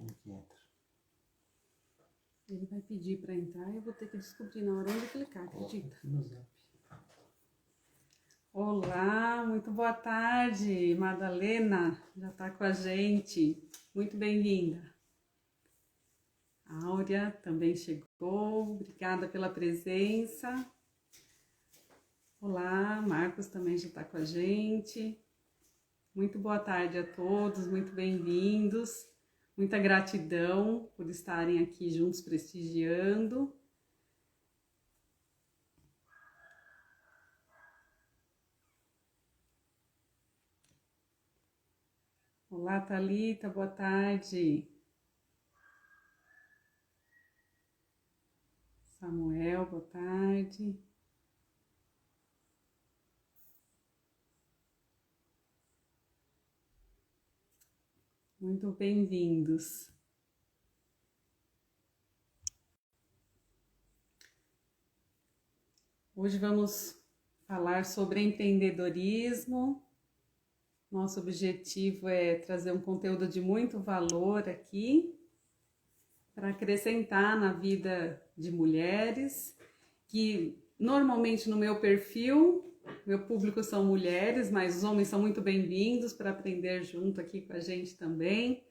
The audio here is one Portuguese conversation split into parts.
Como que entra? Ele vai pedir para entrar e eu vou ter que descobrir na hora onde clicar, acredita? No Zap. Olá, muito boa tarde, Madalena, já está com a gente, muito bem-vinda. A Áurea também chegou, obrigada pela presença. Olá, Marcos também já está com a gente. Muito boa tarde a todos, muito bem-vindos. Muita gratidão por estarem aqui juntos prestigiando. Olá, Thalita, boa tarde. Samuel, boa tarde. Muito bem-vindos. Hoje vamos falar sobre empreendedorismo. Nosso objetivo é trazer um conteúdo de muito valor aqui, para acrescentar na vida de mulheres, que normalmente no meu perfil, meu público são mulheres, mas os homens são muito bem-vindos para aprender junto aqui com a gente também.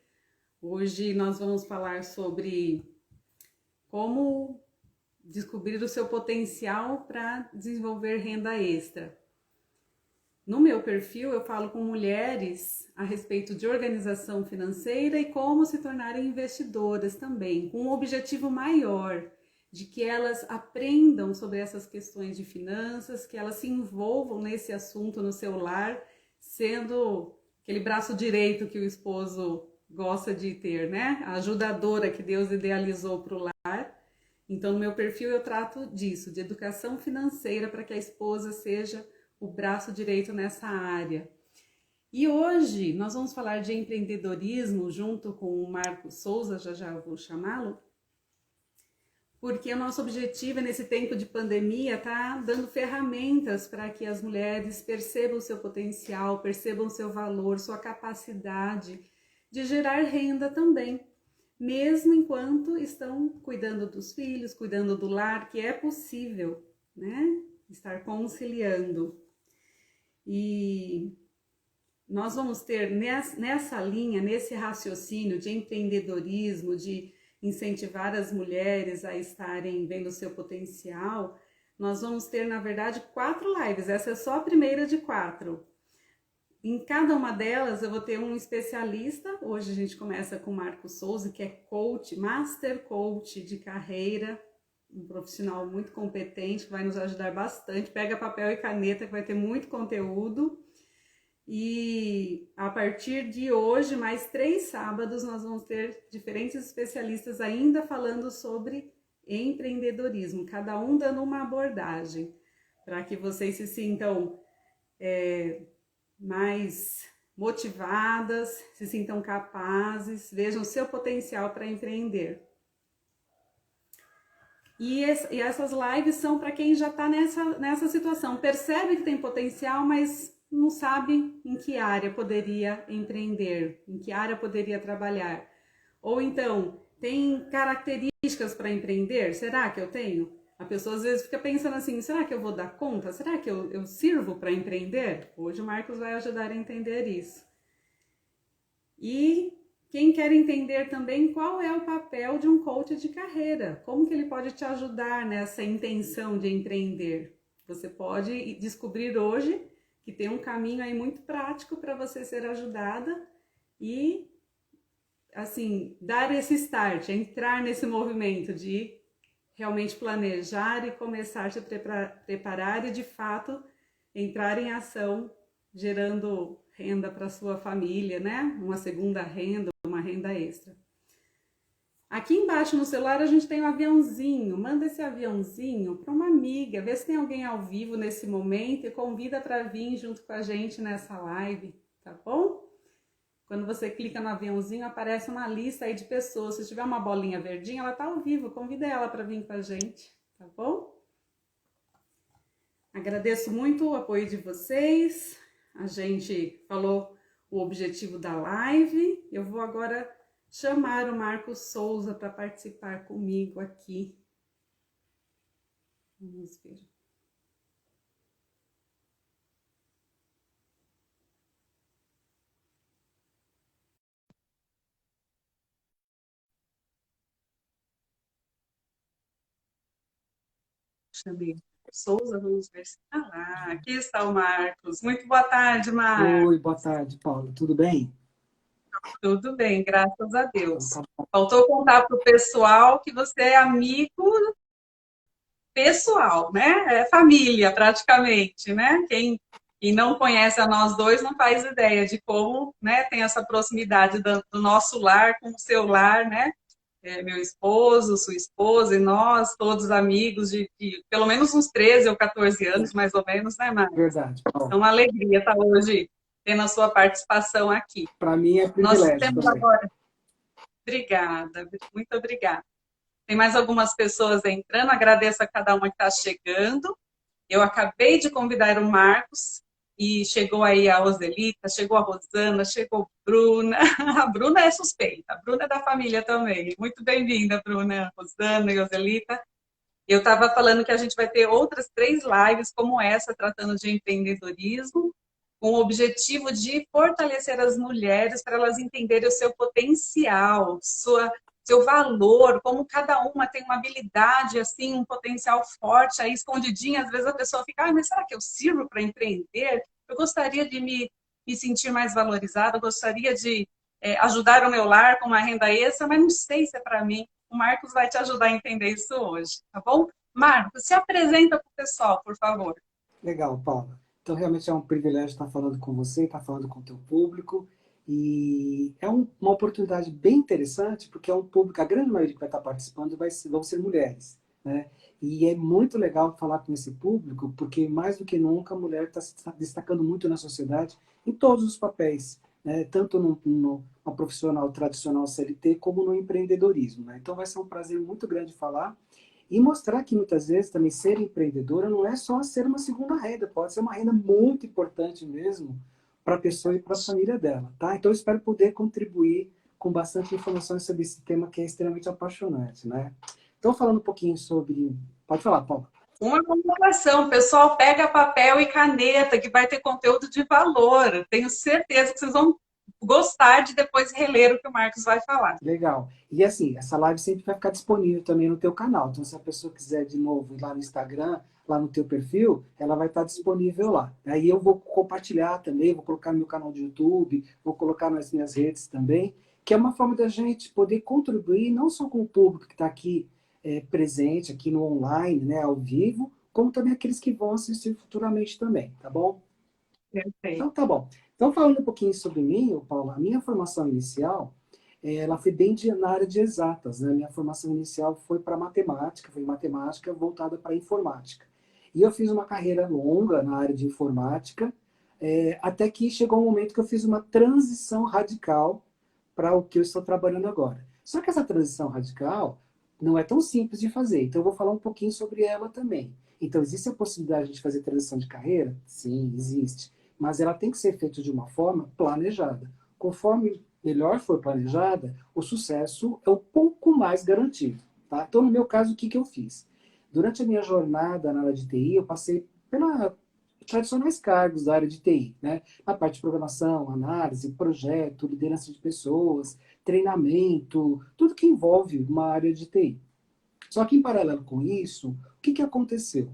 Hoje nós vamos falar sobre como descobrir o seu potencial para desenvolver renda extra. No meu perfil eu falo com mulheres a respeito de organização financeira e como se tornarem investidoras também, com um objetivo maior, de que elas aprendam sobre essas questões de finanças, que elas se envolvam nesse assunto no seu lar, sendo aquele braço direito que o esposo gosta de ter, né? A ajudadora que Deus idealizou para o lar. Então no meu perfil eu trato disso, de educação financeira, para que a esposa seja o braço direito nessa área. E hoje nós vamos falar de empreendedorismo junto com o Marcos Souza, já vou chamá-lo, porque o nosso objetivo nesse tempo de pandemia tá dando ferramentas para que as mulheres percebam o seu potencial, percebam o seu valor, sua capacidade de gerar renda também, mesmo enquanto estão cuidando dos filhos, cuidando do lar, que é possível, né? Estar conciliando. E nós vamos ter nessa linha, nesse raciocínio de empreendedorismo, de incentivar as mulheres a estarem vendo o seu potencial, nós vamos ter, na verdade, 4 lives. Essa é só a primeira de 4. Em cada uma delas eu vou ter um especialista. Hoje a gente começa com o Marcos Souza, que é coach, master coach de carreira, um profissional muito competente, que vai nos ajudar bastante. Pega papel e caneta, que vai ter muito conteúdo. E a partir de hoje, mais 3 sábados, nós vamos ter diferentes especialistas ainda falando sobre empreendedorismo, cada um dando uma abordagem, para que vocês se sintam mais motivadas, se sintam capazes, vejam o seu potencial para empreender. E essas lives são para quem já está nessa situação, percebe que tem potencial, mas não sabe em que área poderia empreender, em que área poderia trabalhar. Ou então, tem características para empreender? Será que eu tenho? A pessoa às vezes fica pensando assim, será que eu vou dar conta? Será que eu sirvo para empreender? Hoje o Marcos vai ajudar a entender isso. E quem quer entender também qual é o papel de um coach de carreira, como que ele pode te ajudar nessa intenção de empreender. Você pode descobrir hoje que tem um caminho aí muito prático para você ser ajudada e, assim, dar esse start, entrar nesse movimento de realmente planejar e começar a se preparar e, de fato, entrar em ação, gerando renda para sua família, né? Uma segunda renda, uma renda extra. Aqui embaixo no celular a gente tem um aviãozinho, manda esse aviãozinho para uma amiga, vê se tem alguém ao vivo nesse momento e convida para vir junto com a gente nessa live, tá bom? Quando você clica no aviãozinho aparece uma lista aí de pessoas, se tiver uma bolinha verdinha ela tá ao vivo, convida ela para vir com a gente, tá bom? Agradeço muito o apoio de vocês, a gente falou o objetivo da live, eu vou agora chamar o Marcos Souza para participar comigo aqui. Vamos ver. Chamei Souza, vamos ver se está lá. Aqui está o Marcos. Muito boa tarde, Marcos. Oi, boa tarde, Paulo. Tudo bem? Tudo bem, graças a Então, Deus. tá bom. Faltou contar para o pessoal que você é amigo pessoal, né? É família, praticamente, né? Quem não conhece a nós dois não faz ideia de como, né, tem essa proximidade do nosso lar com o seu lar, né? Meu esposo, sua esposa e nós, todos amigos de pelo menos uns 13 ou 14 É, anos, mais ou menos, né, Mara? verdade, É Paulo. uma alegria estar hoje tendo a sua participação aqui. Para mim é Nós privilégio temos também. agora. Obrigada, muito obrigada. Tem mais algumas pessoas entrando, agradeço a cada uma que está chegando. Eu acabei de convidar o Marcos e chegou aí a Roselita, chegou a Rosana, chegou a Bruna. A Bruna é suspeita, a Bruna é da família também. Muito bem-vinda, Bruna, Rosana e Roselita. Eu estava falando que a gente vai ter outras 3 lives como essa, tratando de empreendedorismo, com o objetivo de fortalecer as mulheres para elas entenderem o seu potencial, seu valor, como cada uma tem uma habilidade, assim, um potencial forte, aí escondidinha, às vezes a pessoa fica, mas será que eu sirvo para empreender? Eu gostaria de me sentir mais valorizada, eu gostaria de ajudar o meu lar com uma renda extra, mas não sei se é para mim. O Marcos vai te ajudar a entender isso hoje, tá bom? Marcos, se apresenta para o pessoal, por favor. Legal, Paulo. Então, realmente é um privilégio estar falando com você, estar falando com o teu público. E é uma oportunidade bem interessante, porque é um público, a grande maioria que vai estar participando vão ser mulheres, né? E é muito legal falar com esse público, porque mais do que nunca a mulher está se destacando muito na sociedade, em todos os papéis, né? Tanto no profissional tradicional CLT, como no empreendedorismo, né? Então vai ser um prazer muito grande falar. E mostrar que muitas vezes também ser empreendedora não é só ser uma segunda renda, pode ser uma renda muito importante mesmo para a pessoa e para a família dela, tá? Então eu espero poder contribuir com bastante informações sobre esse tema que é extremamente apaixonante, né? Então falando um pouquinho sobre... Pode falar, Paulo. Uma comemoração, pessoal, pega papel e caneta, que vai ter conteúdo de valor. Tenho certeza que vocês vão gostar de depois reler o que o Marcos vai falar. Legal. E assim, essa live sempre vai ficar disponível também no teu canal. Então, se a pessoa quiser de novo ir lá no Instagram, lá no teu perfil, ela vai estar disponível lá. Aí eu vou compartilhar também, vou colocar no meu canal de YouTube, vou colocar nas minhas redes também, que é uma forma da gente poder contribuir não só com o público que está aqui presente, aqui no online, né, ao vivo, como também aqueles que vão assistir futuramente também, tá bom? Perfeito. Então, tá bom. Então, falando um pouquinho sobre mim, Paulo, a minha formação inicial, ela foi bem na área de exatas, né? Minha formação inicial foi para matemática, foi matemática voltada para informática. E eu fiz uma carreira longa na área de informática, até que chegou um momento que eu fiz uma transição radical para o que eu estou trabalhando agora. Só que essa transição radical não é tão simples de fazer, então eu vou falar um pouquinho sobre ela também. Então, existe a possibilidade de fazer transição de carreira? Sim, existe. Mas ela tem que ser feita de uma forma planejada. Conforme melhor for planejada, o sucesso é um pouco mais garantido. Tá? Então, no meu caso, o que eu fiz? Durante a minha jornada na área de TI, eu passei pelos tradicionais cargos da área de TI, né? Na parte de programação, análise, projeto, liderança de pessoas, treinamento, tudo que envolve uma área de TI. Só que, em paralelo com isso, o que aconteceu?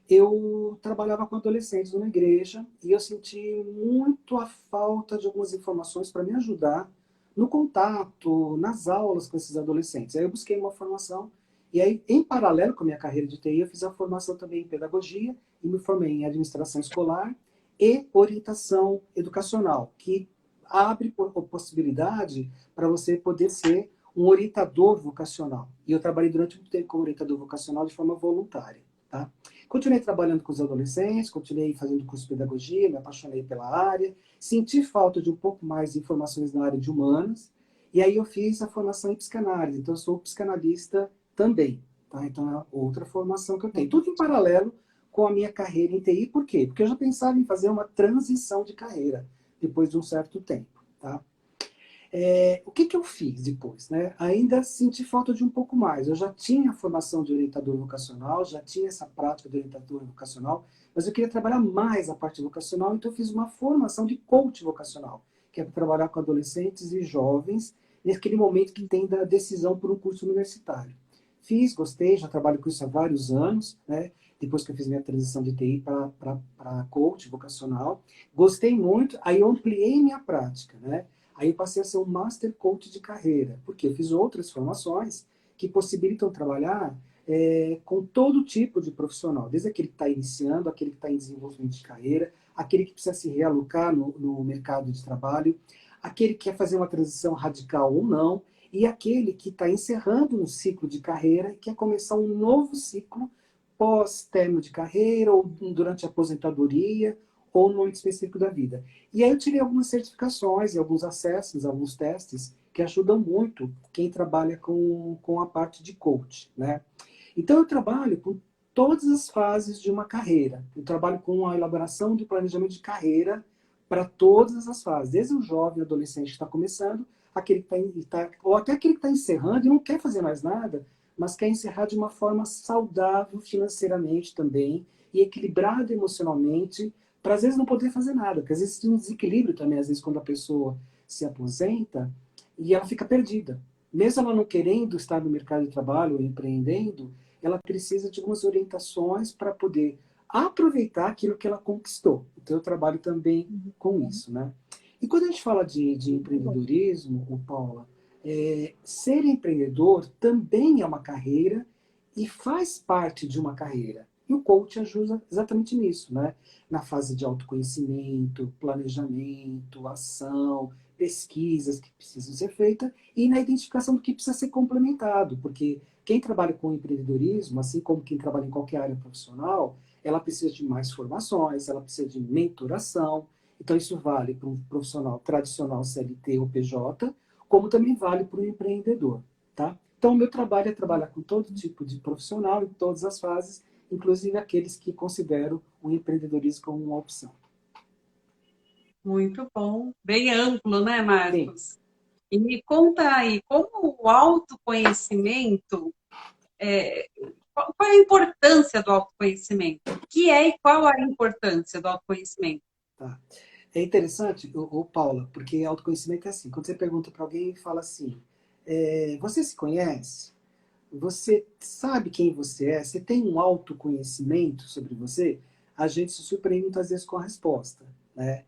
Eu trabalhava com adolescentes numa igreja e eu senti muito a falta de algumas informações para me ajudar no contato, nas aulas com esses adolescentes. Aí eu busquei uma formação e aí, em paralelo com a minha carreira de TI, eu fiz a formação também em pedagogia e me formei em administração escolar e orientação educacional, que abre possibilidade para você poder ser um orientador vocacional. E eu trabalhei durante muito tempo como orientador vocacional de forma voluntária, tá? Continuei trabalhando com os adolescentes, continuei fazendo curso de pedagogia, me apaixonei pela área, senti falta de um pouco mais de informações na área de humanas, e aí eu fiz a formação em psicanálise, então eu sou psicanalista também, tá? Então é outra formação que eu tenho. Tudo em paralelo com a minha carreira em TI, por quê? Porque eu já pensava em fazer uma transição de carreira, depois de um certo tempo, tá? O que que eu fiz depois, né? Ainda senti falta de um pouco mais. Eu já tinha a formação de orientador vocacional, já tinha essa prática de orientador vocacional, mas eu queria trabalhar mais a parte vocacional, então eu fiz uma formação de coach vocacional, que é para trabalhar com adolescentes e jovens, naquele momento que tem da decisão por um curso universitário. Fiz, gostei, já trabalho com isso há vários anos, né? Depois que eu fiz minha transição de TI para coach vocacional. Gostei muito, aí eu ampliei minha prática, né? Aí eu passei a ser um Master Coach de carreira, porque eu fiz outras formações que possibilitam trabalhar com todo tipo de profissional, desde aquele que está iniciando, aquele que está em desenvolvimento de carreira, aquele que precisa se realocar no mercado de trabalho, aquele que quer fazer uma transição radical ou não, e aquele que está encerrando um ciclo de carreira e quer começar um novo ciclo pós-término de carreira, ou durante a aposentadoria, ou no momento específico da vida. E aí eu tirei algumas certificações e alguns acessos, alguns testes, que ajudam muito quem trabalha com a parte de coach, né? Então eu trabalho com todas as fases de uma carreira. Eu trabalho com a elaboração do planejamento de carreira para todas as fases, desde o jovem, adolescente que está começando, aquele que ou até aquele que está encerrando e não quer fazer mais nada, mas quer encerrar de uma forma saudável financeiramente também e equilibrado emocionalmente, para às vezes não poder fazer nada, porque às vezes tem um desequilíbrio também, às vezes quando a pessoa se aposenta e ela fica perdida. Mesmo ela não querendo estar no mercado de trabalho ou empreendendo, ela precisa de algumas orientações para poder aproveitar aquilo que ela conquistou. Então eu trabalho também com isso, né? E quando a gente fala de empreendedorismo, o Paula, ser empreendedor também é uma carreira e faz parte de uma carreira. E o coach ajuda exatamente nisso, né? Na fase de autoconhecimento, planejamento, ação, pesquisas que precisam ser feitas e na identificação do que precisa ser complementado, porque quem trabalha com empreendedorismo, assim como quem trabalha em qualquer área profissional, ela precisa de mais formações, ela precisa de mentoração. Então isso vale para um profissional tradicional CLT ou PJ, como também vale para o empreendedor, tá? Então o meu trabalho é trabalhar com todo tipo de profissional em todas as fases, inclusive aqueles que consideram o empreendedorismo como uma opção. Muito bom, bem amplo, né, Sim. Marcos? E me conta aí, como o autoconhecimento, qual é a importância do autoconhecimento? O que é e qual a importância do autoconhecimento? Tá. É interessante, Paula, porque autoconhecimento é assim. Quando você pergunta para alguém e fala assim, você se conhece? Você sabe quem você é? Você tem um autoconhecimento sobre você? A gente se surpreende muitas vezes com a resposta, né?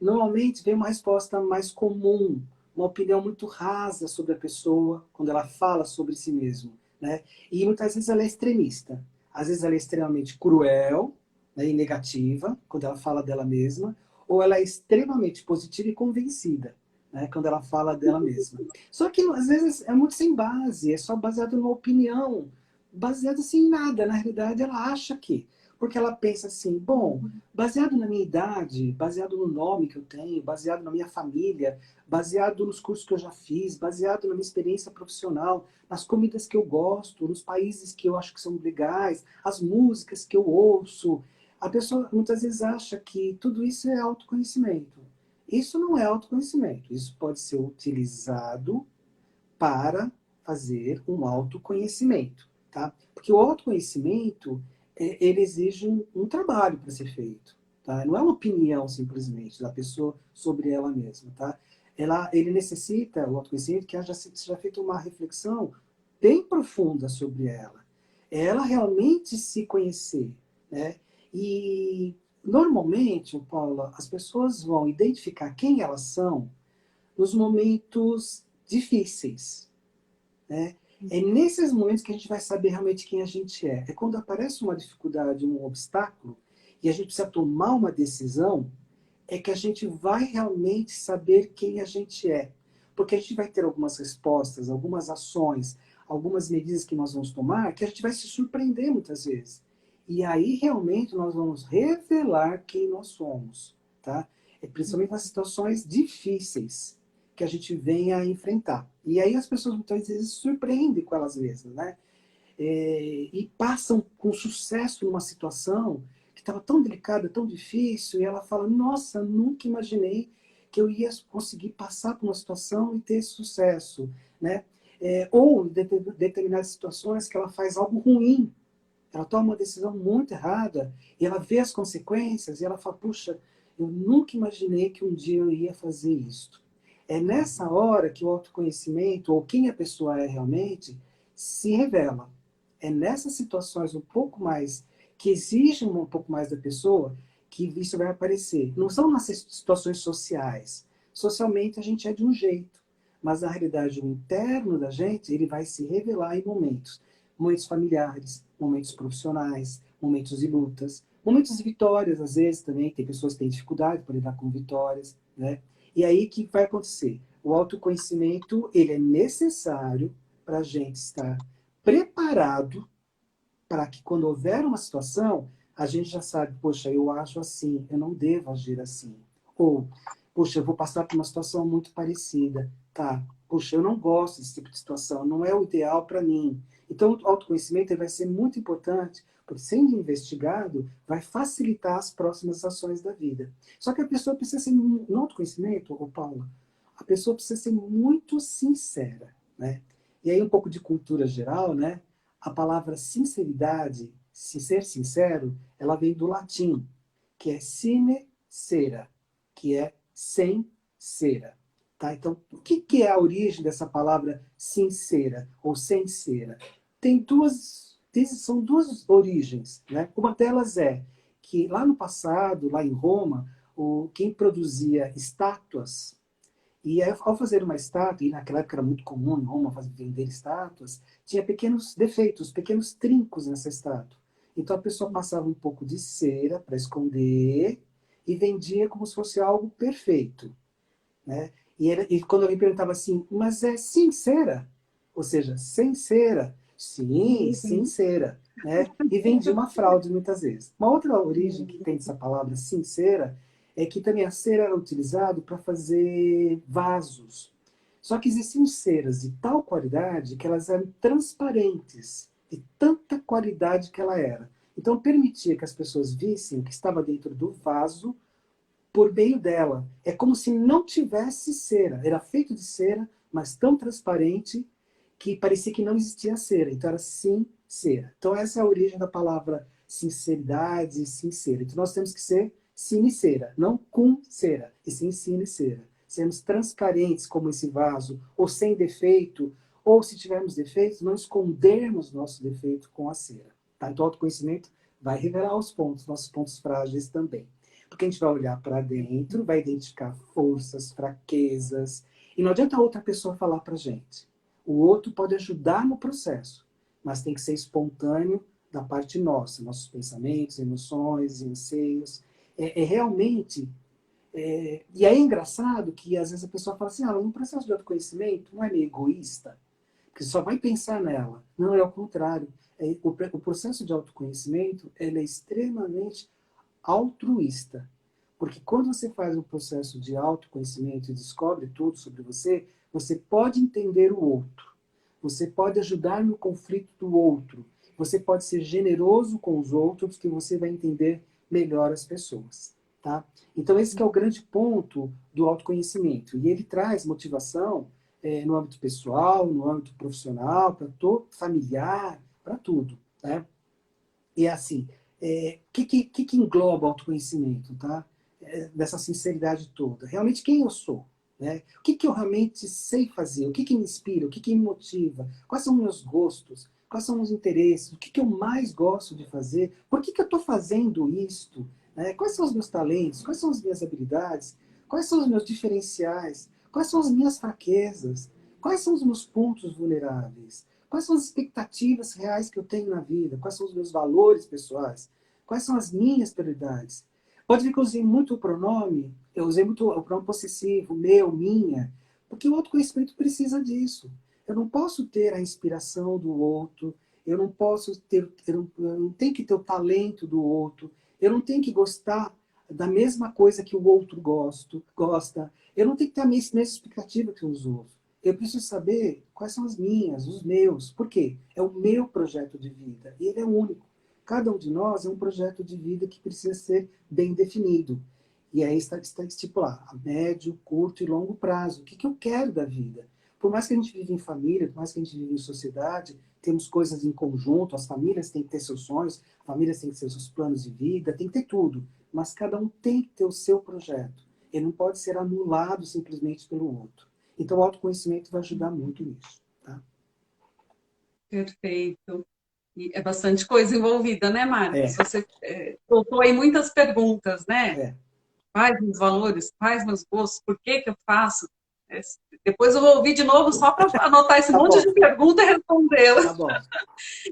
Normalmente vem uma resposta mais comum, uma opinião muito rasa sobre a pessoa quando ela fala sobre si mesmo, né? E muitas vezes ela é extremista. Às vezes ela é extremamente cruel, né, e negativa quando ela fala dela mesma, ou ela é extremamente positiva e convencida, né, quando ela fala dela mesma. Só que às vezes é muito sem base, é só baseado numa opinião, baseado assim em nada. Na realidade, ela acha que, porque ela pensa assim, bom, baseado na minha idade, baseado no nome que eu tenho, baseado na minha família, baseado nos cursos que eu já fiz, baseado na minha experiência profissional, nas comidas que eu gosto, nos países que eu acho que são legais, as músicas que eu ouço. A pessoa muitas vezes acha que tudo isso é autoconhecimento. Isso não é autoconhecimento. Isso pode ser utilizado para fazer um autoconhecimento, tá? Porque o autoconhecimento, ele exige um trabalho para ser feito, tá? Não é uma opinião, simplesmente, da pessoa sobre ela mesma, tá? Ele necessita, o autoconhecimento, que seja feita uma reflexão bem profunda sobre ela. Ela realmente se conhecer, né? E, normalmente, Paula, as pessoas vão identificar quem elas são nos momentos difíceis, né? É nesses momentos que a gente vai saber realmente quem a gente é. É quando aparece uma dificuldade, um obstáculo, e a gente precisa tomar uma decisão, é que a gente vai realmente saber quem a gente é. Porque a gente vai ter algumas respostas, algumas ações, algumas medidas que nós vamos tomar, que a gente vai se surpreender muitas vezes. E aí realmente nós vamos revelar quem nós somos, tá? Principalmente nas situações difíceis que a gente vem a enfrentar. E aí as pessoas muitas vezes se surpreendem com elas mesmas, né? E passam com sucesso numa situação que estava tão delicada, tão difícil, e ela fala, nossa, nunca imaginei que eu ia conseguir passar por uma situação e ter sucesso, né? Ou em determinadas situações que ela faz algo ruim, ela toma uma decisão muito errada e ela vê as consequências e ela fala, puxa, eu nunca imaginei que um dia eu ia fazer isso. É nessa hora que o autoconhecimento, ou quem a pessoa é realmente, se revela. É nessas situações um pouco mais, que exigem um pouco mais da pessoa, que isso vai aparecer. Não são nas situações sociais. Socialmente a gente é de um jeito, mas na realidade o interno da gente, ele vai se revelar em momentos. Momentos familiares, momentos profissionais, momentos de lutas, momentos de vitórias, às vezes também, tem pessoas que têm dificuldade para lidar com vitórias, né? E aí o que vai acontecer? O autoconhecimento, ele é necessário para a gente estar preparado para que quando houver uma situação, a gente já sabe, poxa, eu acho assim, eu não devo agir assim. Ou, poxa, eu vou passar por uma situação muito parecida. Tá, poxa, eu não gosto desse tipo de situação, não é o ideal para mim. Então, o autoconhecimento vai ser muito importante, porque sendo investigado, vai facilitar as próximas ações da vida. Só que a pessoa precisa ser, no autoconhecimento, ô Paula, a pessoa precisa ser muito sincera, né? E aí um pouco de cultura geral, né? A palavra sinceridade, se ser sincero, ela vem do latim, que é sine cera, que é sem cera. Tá? Então, o que é a origem dessa palavra sincera ou sem cera? São duas origens. Né? Uma delas é que lá no passado, lá em Roma, quem produzia estátuas e ao fazer uma estátua, e naquela época era muito comum em Roma vender estátuas, tinha pequenos defeitos, pequenos trincos nessa estátua. Então a pessoa passava um pouco de cera para esconder e vendia como se fosse algo perfeito. Né? E quando alguém perguntava assim, mas é sincera? Ou seja, sem cera? Sim, sincera. Né? E vendia uma fraude muitas vezes. Uma outra origem que tem dessa palavra sincera é que também a cera era utilizada para fazer vasos. Só que existiam ceras de tal qualidade que elas eram transparentes, de tanta qualidade que ela era. Então permitia que as pessoas vissem o que estava dentro do vaso por meio dela. É como se não tivesse cera. Era feito de cera, mas tão transparente que parecia que não existia cera. Então era sincera. Então essa é a origem da palavra sinceridade, sincera. Então nós temos que ser sincera, não com cera, e sim sincera. Sermos transparentes como esse vaso, ou sem defeito, ou se tivermos defeitos, não escondermos nosso defeito com a cera. Tá? Então o autoconhecimento vai revelar os pontos, nossos pontos frágeis também. Porque a gente vai olhar para dentro, vai identificar forças, fraquezas. E não adianta a outra pessoa falar para a gente. O outro pode ajudar no processo, mas tem que ser espontâneo da parte nossa, nossos pensamentos, emoções, anseios. É realmente. E aí é engraçado que às vezes a pessoa fala assim: um processo de autoconhecimento não é meio egoísta, porque só vai pensar nela. Não, é o contrário. O processo de autoconhecimento ele é extremamente altruísta. Porque quando você faz um processo de autoconhecimento e descobre tudo sobre você, você pode entender o outro. Você pode ajudar no conflito do outro. Você pode ser generoso com os outros, que você vai entender melhor as pessoas. Tá? Então esse que é o grande ponto do autoconhecimento. E ele traz motivação no âmbito pessoal, no âmbito profissional, para todo familiar, para tudo. Né? E é assim, que engloba o autoconhecimento, tá? Dessa sinceridade toda. Realmente quem eu sou? Né? O que eu realmente sei fazer? O que me inspira? O que me motiva? Quais são os meus gostos? Quais são os interesses? O que eu mais gosto de fazer? Por que eu estou fazendo isto? Né? Quais são os meus talentos? Quais são as minhas habilidades? Quais são os meus diferenciais? Quais são as minhas fraquezas? Quais são os meus pontos vulneráveis? Quais são as expectativas reais que eu tenho na vida? Quais são os meus valores pessoais? Quais são as minhas prioridades? Pode ver que eu usei muito o pronome, eu usei muito o pronome possessivo, meu, minha, porque o autoconhecimento precisa disso. Eu não posso ter a inspiração do outro, eu não posso eu não tenho que ter o talento do outro, eu não tenho que gostar da mesma coisa que o outro gosta, eu não tenho que ter a mesma expectativa que os outros. Eu preciso saber quais são as minhas, os meus. Por quê? É o meu projeto de vida. E ele é único. Cada um de nós é um projeto de vida que precisa ser bem definido. E aí está estipular a médio, curto e longo prazo. O que eu quero da vida? Por mais que a gente vive em família, por mais que a gente vive em sociedade, temos coisas em conjunto, as famílias têm que ter seus sonhos, as famílias têm que ter seus planos de vida, tem que ter tudo. Mas cada um tem que ter o seu projeto. Ele não pode ser anulado simplesmente pelo outro. Então o autoconhecimento vai ajudar muito nisso. Tá? Perfeito. E é bastante coisa envolvida, né, Marcos? É, Você colocou aí muitas perguntas, né? é. Quais meus valores, quais meus gostos, por que que eu faço? É, depois eu vou ouvir de novo só para anotar esse Tá monte bom, de perguntas e tá respondê-las. bom.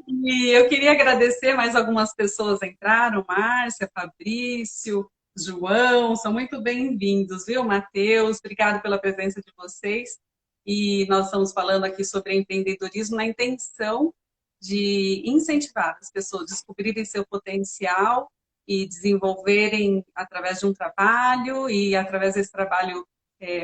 E eu queria agradecer, mais algumas pessoas entraram, Márcia, Fabrício, João, são muito bem-vindos, viu, Matheus? Obrigado pela presença de vocês. E nós estamos falando aqui sobre empreendedorismo na intenção de incentivar as pessoas a descobrirem seu potencial e desenvolverem através de um trabalho e através desse trabalho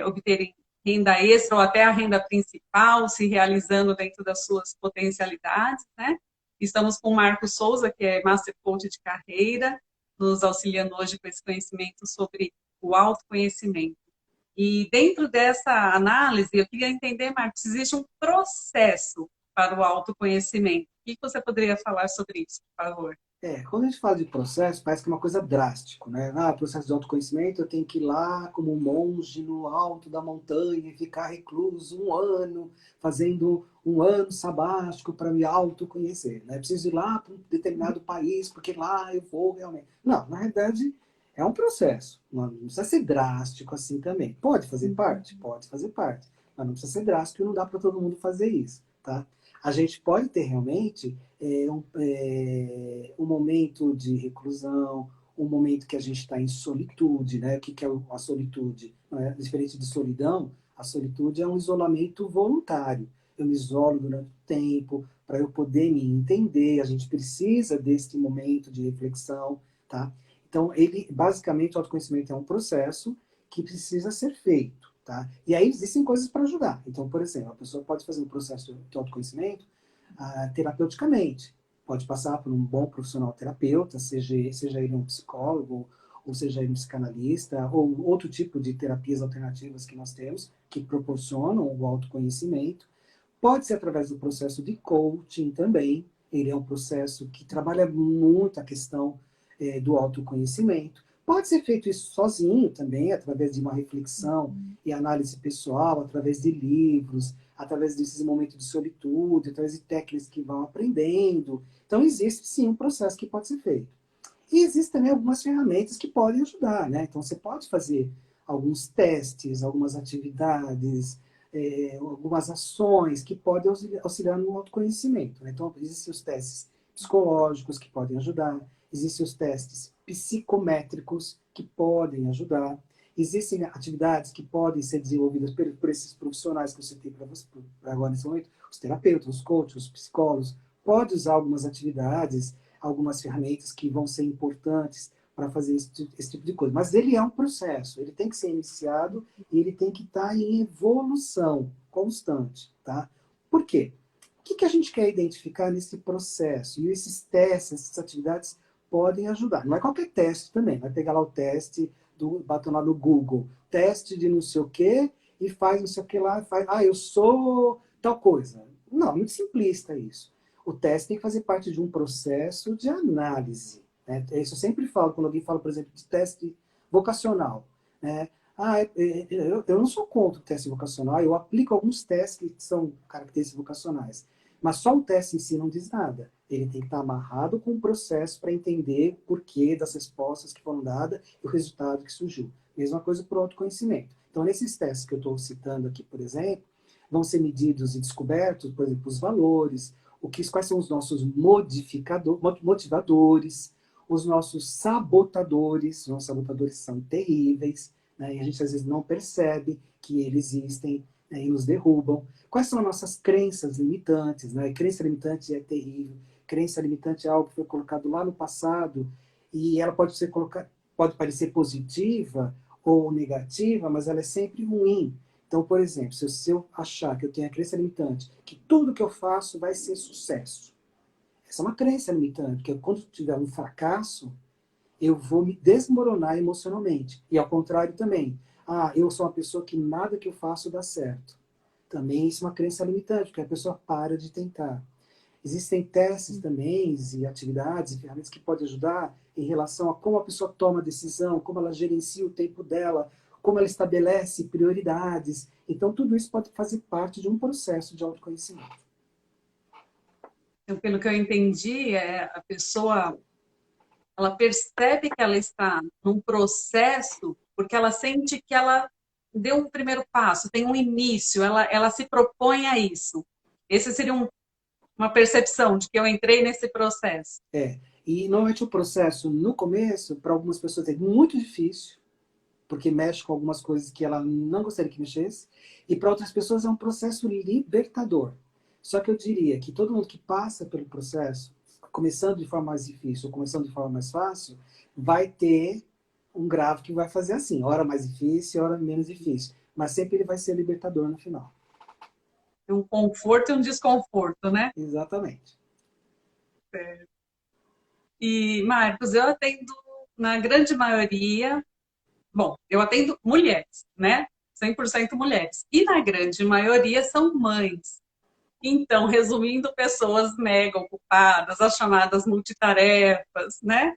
obterem renda extra ou até a renda principal, se realizando dentro das suas potencialidades, né? Estamos com o Marcos Souza, que é Master Coach de carreira, nos auxiliando hoje com esse conhecimento sobre o autoconhecimento. E dentro dessa análise, eu queria entender, Marcos, se existe um processo para o autoconhecimento. O que você poderia falar sobre isso, por favor? Quando a gente fala de processo, parece que é uma coisa drástica, né? Ah, processo de autoconhecimento, eu tenho que ir lá como um monge no alto da montanha e ficar recluso um ano, fazendo um ano sabático para me autoconhecer, né? Preciso ir lá para um determinado país, porque lá eu vou realmente... Não, na realidade, é um processo. Não precisa ser drástico assim também. Pode fazer parte? Pode fazer parte. Mas não precisa ser drástico e não dá para todo mundo fazer isso, tá? A gente pode ter realmente um momento de reclusão, um momento que a gente está em solitude, né? O que é a solitude? Diferente de solidão, a solitude é um isolamento voluntário. Eu me isolo durante o tempo para eu poder me entender. A gente precisa desse momento de reflexão, tá? Então, basicamente, o autoconhecimento é um processo que precisa ser feito, tá? E aí existem coisas para ajudar. Então, por exemplo, a pessoa pode fazer um processo de autoconhecimento terapeuticamente. Pode passar por um bom profissional terapeuta, seja ele um psicólogo, ou seja ele um psicanalista, ou outro tipo de terapias alternativas que nós temos, que proporcionam o autoconhecimento. Pode ser através do processo de coaching também. Ele é um processo que trabalha muito a questão do autoconhecimento. Pode ser feito isso sozinho também, através de uma reflexão e análise pessoal, através de livros, através desses momentos de solitude, através de técnicas que vão aprendendo. Então, existe sim um processo que pode ser feito. E existem também algumas ferramentas que podem ajudar, né? Então, você pode fazer alguns testes, algumas atividades, algumas ações que podem auxiliar no autoconhecimento. Né? Então, existem os testes psicológicos que podem ajudar, existem os testes psicométricos que podem ajudar, existem atividades que podem ser desenvolvidas por esses profissionais que eu citei para agora nesse momento, os terapeutas, os coaches, os psicólogos, pode usar algumas atividades, algumas ferramentas que vão ser importantes para fazer esse tipo de coisa. Mas ele é um processo, ele tem que ser iniciado e ele tem que estar em evolução constante, tá? Por quê? O que a gente quer identificar nesse processo? E esses testes, essas atividades podem ajudar. Não é qualquer teste também, vai pegar lá o teste, batam lá no Google, teste de não sei o quê, e faz não sei o que lá, faz, eu sou tal coisa. Não, muito simplista isso. O teste tem que fazer parte de um processo de análise. Né? Isso eu sempre falo, quando alguém fala, por exemplo, de teste vocacional. Né? Eu não sou contra o teste vocacional, eu aplico alguns testes que são características vocacionais. Mas só o teste em si não diz nada. Ele tem que estar amarrado com o processo para entender o porquê das respostas que foram dadas e o resultado que surgiu. Mesma coisa para o autoconhecimento. Então, nesses testes que eu estou citando aqui, por exemplo, vão ser medidos e descobertos, por exemplo, os valores, quais são os nossos motivadores, os nossos sabotadores. Os nossos sabotadores são terríveis, né? E a gente às vezes não percebe que eles existem, né, e nos derrubam. Quais são as nossas crenças limitantes? Né? Crença limitante é terrível. Crença limitante é algo que foi colocado lá no passado e ela pode parecer positiva ou negativa, mas ela é sempre ruim. Então, por exemplo, se eu achar que eu tenho a crença limitante, que tudo que eu faço vai ser sucesso, essa é uma crença limitante, porque quando tiver um fracasso, eu vou me desmoronar emocionalmente. E ao contrário também. Ah, eu sou uma pessoa que nada que eu faço dá certo. Também isso é uma crença limitante, porque a pessoa para de tentar. Existem testes também, e atividades e ferramentas que podem ajudar em relação a como a pessoa toma decisão, como ela gerencia o tempo dela, como ela estabelece prioridades. Então, tudo isso pode fazer parte de um processo de autoconhecimento. Então, pelo que eu entendi, a pessoa ela percebe que ela está num processo porque ela sente que ela deu um primeiro passo, tem um início, ela se propõe a isso. Esse seria uma percepção de que eu entrei nesse processo. E normalmente o processo, no começo, para algumas pessoas é muito difícil, porque mexe com algumas coisas que ela não gostaria que mexesse, e para outras pessoas é um processo libertador. Só que eu diria que todo mundo que passa pelo processo, começando de forma mais difícil ou começando de forma mais fácil, vai ter um grave que vai fazer assim, hora mais difícil, hora menos difícil. Mas sempre ele vai ser libertador no final. Um conforto e um desconforto, né? Exatamente. E, Marcos, eu atendo, na grande maioria, bom, eu atendo mulheres, né? 100% mulheres. E na grande maioria são mães. Então, resumindo, pessoas mega ocupadas, as chamadas multitarefas, né?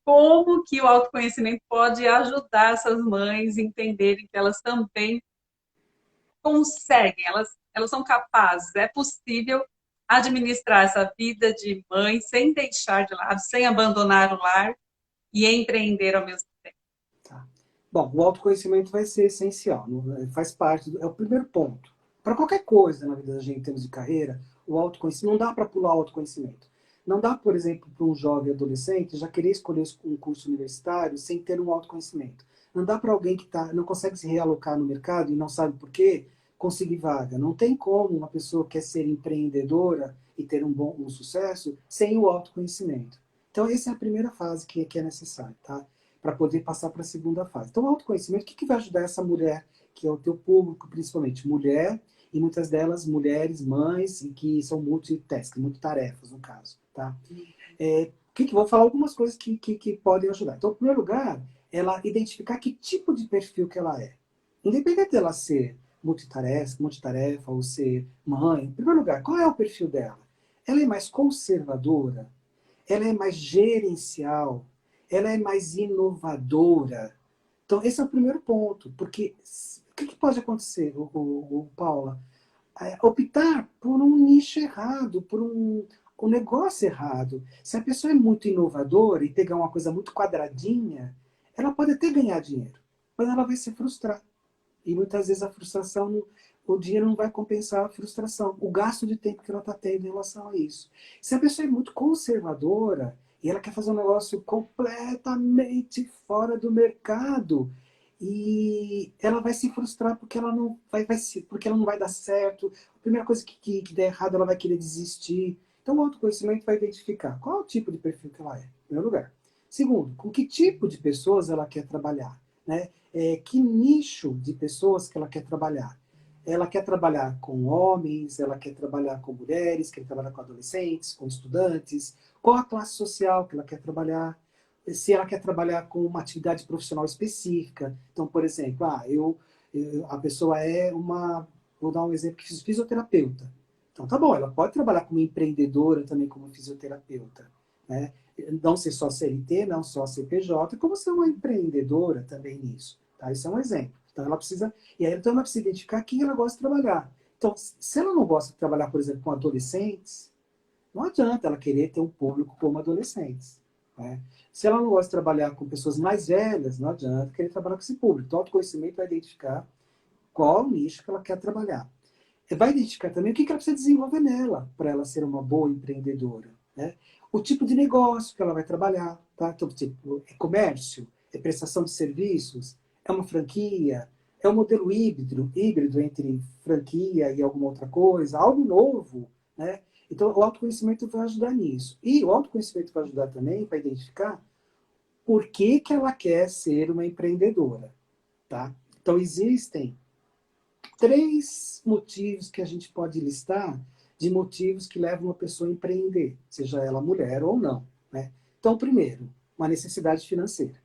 Como que o autoconhecimento pode ajudar essas mães a entenderem que elas também conseguem, elas são capazes, é possível administrar essa vida de mãe sem deixar de lado, sem abandonar o lar e empreender ao mesmo tempo. Tá. Bom, o autoconhecimento vai ser essencial, faz parte, é o primeiro ponto. Para qualquer coisa na vida da gente em termos de carreira, o autoconhecimento, não dá para pular o autoconhecimento. Não dá, por exemplo, para um jovem adolescente já querer escolher um curso universitário sem ter um autoconhecimento. Não dá para alguém que não consegue se realocar no mercado e não sabe por quê, conseguir vaga. Não tem como uma pessoa que quer ser empreendedora e ter um sucesso sem o autoconhecimento. Então, essa é a primeira fase que é necessária, tá? Para poder passar para a segunda fase. Então, o autoconhecimento, o que vai ajudar essa mulher, que é o teu público, principalmente mulher, e muitas delas mulheres, mães, e que são multitask, multitarefas, no caso. Tá? Vou falar algumas coisas que podem ajudar. Então, em primeiro lugar, ela identificar que tipo de perfil que ela é. Independente dela ser multitarefa ou ser mãe, em primeiro lugar, qual é o perfil dela? Ela é mais conservadora? Ela é mais gerencial? Ela é mais inovadora? Então, esse é o primeiro ponto, porque o que pode acontecer, Paula? Optar por um nicho errado, por um negócio errado. Se a pessoa é muito inovadora e pegar uma coisa muito quadradinha, ela pode até ganhar dinheiro, mas ela vai se frustrar. E muitas vezes a frustração, o dinheiro não vai compensar a frustração, o gasto de tempo que ela está tendo em relação a isso. Se a pessoa é muito conservadora e ela quer fazer um negócio completamente fora do mercado, e ela vai se frustrar porque ela não porque ela não vai dar certo. A primeira coisa que der errado, ela vai querer desistir. Então, o autoconhecimento vai identificar qual é o tipo de perfil que ela é, em primeiro lugar. Segundo, com que tipo de pessoas ela quer trabalhar, né? Que nicho de pessoas que ela quer trabalhar. Ela quer trabalhar com homens, ela quer trabalhar com mulheres, quer trabalhar com adolescentes, com estudantes, qual a classe social que ela quer trabalhar, se ela quer trabalhar com uma atividade profissional específica. Então, por exemplo, a pessoa é vou dar um exemplo, fisioterapeuta. Então, tá bom, ela pode trabalhar como empreendedora também como fisioterapeuta, né? Não ser só CLT, não só CPJ, como ser uma empreendedora também nisso. Tá? Isso é um exemplo. Então ela precisa, então ela precisa identificar quem ela gosta de trabalhar. Então, se ela não gosta de trabalhar, por exemplo, com adolescentes, não adianta ela querer ter um público como adolescentes. Né? Se ela não gosta de trabalhar com pessoas mais velhas, não adianta querer trabalhar com esse público. Então, o autoconhecimento vai identificar qual o nicho que ela quer trabalhar. Vai identificar também o que ela precisa desenvolver nela para ela ser uma boa empreendedora. Né? O tipo de negócio que ela vai trabalhar. Tá? Então, tipo, é comércio? É prestação de serviços? É uma franquia? É um modelo híbrido entre franquia e alguma outra coisa? Algo novo? Né? Então, o autoconhecimento vai ajudar nisso. E o autoconhecimento vai ajudar também para identificar por que ela quer ser uma empreendedora. Tá? Então, existem 3 motivos que a gente pode listar de motivos que levam uma pessoa a empreender, seja ela mulher ou não. Né? Então, primeiro, uma necessidade financeira.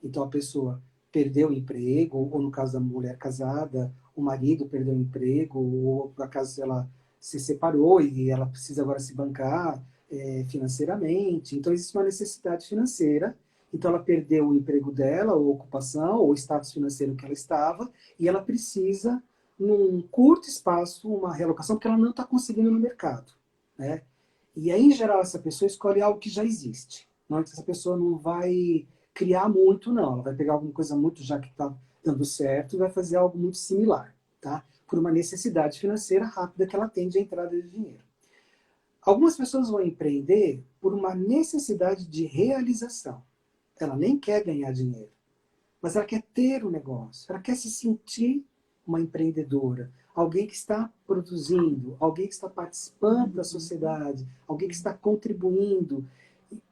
Então, a pessoa perdeu o emprego, ou no caso da mulher casada, o marido perdeu o emprego, ou por acaso ela se separou e ela precisa agora se bancar financeiramente. Então, existe uma necessidade financeira. Então, ela perdeu o emprego dela, ou ocupação, ou o status financeiro que ela estava, e ela precisa, num curto espaço, uma realocação, porque ela não está conseguindo no mercado, né? E aí, em geral, essa pessoa escolhe algo que já existe. Não, essa pessoa não vai criar muito, não. Ela vai pegar alguma coisa muito já que está dando certo e vai fazer algo muito similar, tá? Por uma necessidade financeira rápida que ela tem de entrada de dinheiro. Algumas pessoas vão empreender por uma necessidade de realização. Ela nem quer ganhar dinheiro, mas ela quer ter um negócio, ela quer se sentir uma empreendedora, alguém que está produzindo, alguém que está participando da sociedade, alguém que está contribuindo.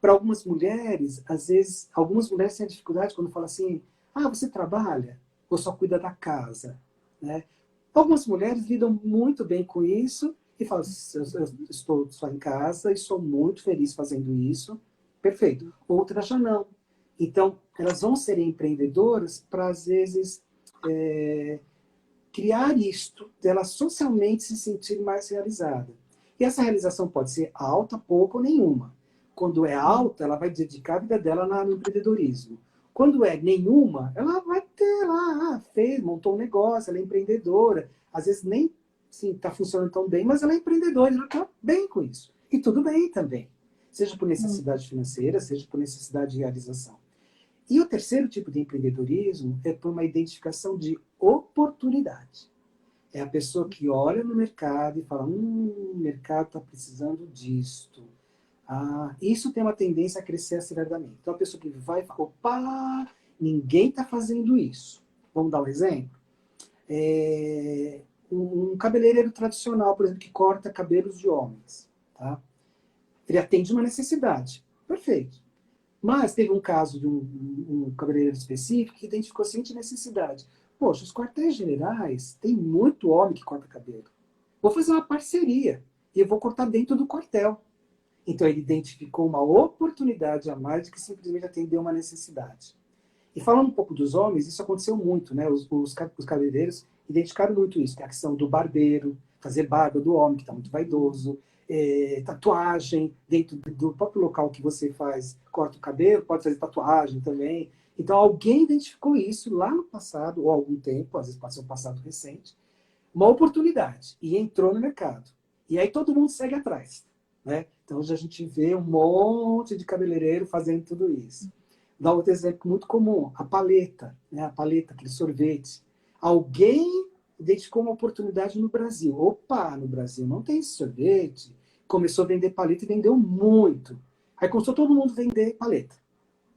Para algumas mulheres, às vezes, algumas mulheres têm dificuldade quando falam assim, ah, você trabalha ou só cuida da casa, né? Algumas mulheres lidam muito bem com isso e falam, eu estou só em casa e sou muito feliz fazendo isso, perfeito. Outras já não. Então, elas vão ser empreendedoras para, às vezes, criar isto, dela socialmente se sentir mais realizada. E essa realização pode ser alta, pouca ou nenhuma. Quando é alta, ela vai dedicar a vida dela no empreendedorismo. Quando é nenhuma, ela vai ter lá, fez, montou um negócio, ela é empreendedora. Às vezes nem está funcionando tão bem, mas ela é empreendedora, ela está bem com isso. E tudo bem também. Seja por necessidade financeira, seja por necessidade de realização. E o terceiro tipo de empreendedorismo é por uma identificação de oportunidade. É a pessoa que olha no mercado e fala, o mercado está precisando disto. Ah, isso tem uma tendência a crescer aceleradamente. Então, a pessoa que vai e fala, opa, ninguém está fazendo isso. Vamos dar um exemplo? Um cabeleireiro tradicional, por exemplo, que corta cabelos de homens. Tá? Ele atende uma necessidade. Perfeito. Mas teve um caso de um cabeleireiro específico que identificou a seguinte necessidade. Poxa, os quartéis generais tem muito homem que corta cabelo. Vou fazer uma parceria e eu vou cortar dentro do quartel. Então ele identificou uma oportunidade a mais do que simplesmente atender uma necessidade. E falando um pouco dos homens, isso aconteceu muito, né? Os cabeleireiros identificaram muito isso, que é a questão do barbeiro, fazer barba do homem, que está muito vaidoso, tatuagem dentro do próprio local que você faz, corta o cabelo, pode fazer tatuagem também. Então alguém identificou isso lá no passado, ou há algum tempo, às vezes pode ser um passado recente, uma oportunidade, e entrou no mercado. E aí todo mundo segue atrás, né? Então hoje a gente vê um monte de cabeleireiro fazendo tudo isso. Dá outro exemplo muito comum, a paleta, né? A paleta, aquele sorvete. Alguém identificou uma oportunidade no Brasil. Opa, no Brasil não tem esse sorvete. Começou a vender paleta e vendeu muito. Aí começou todo mundo a vender paleta,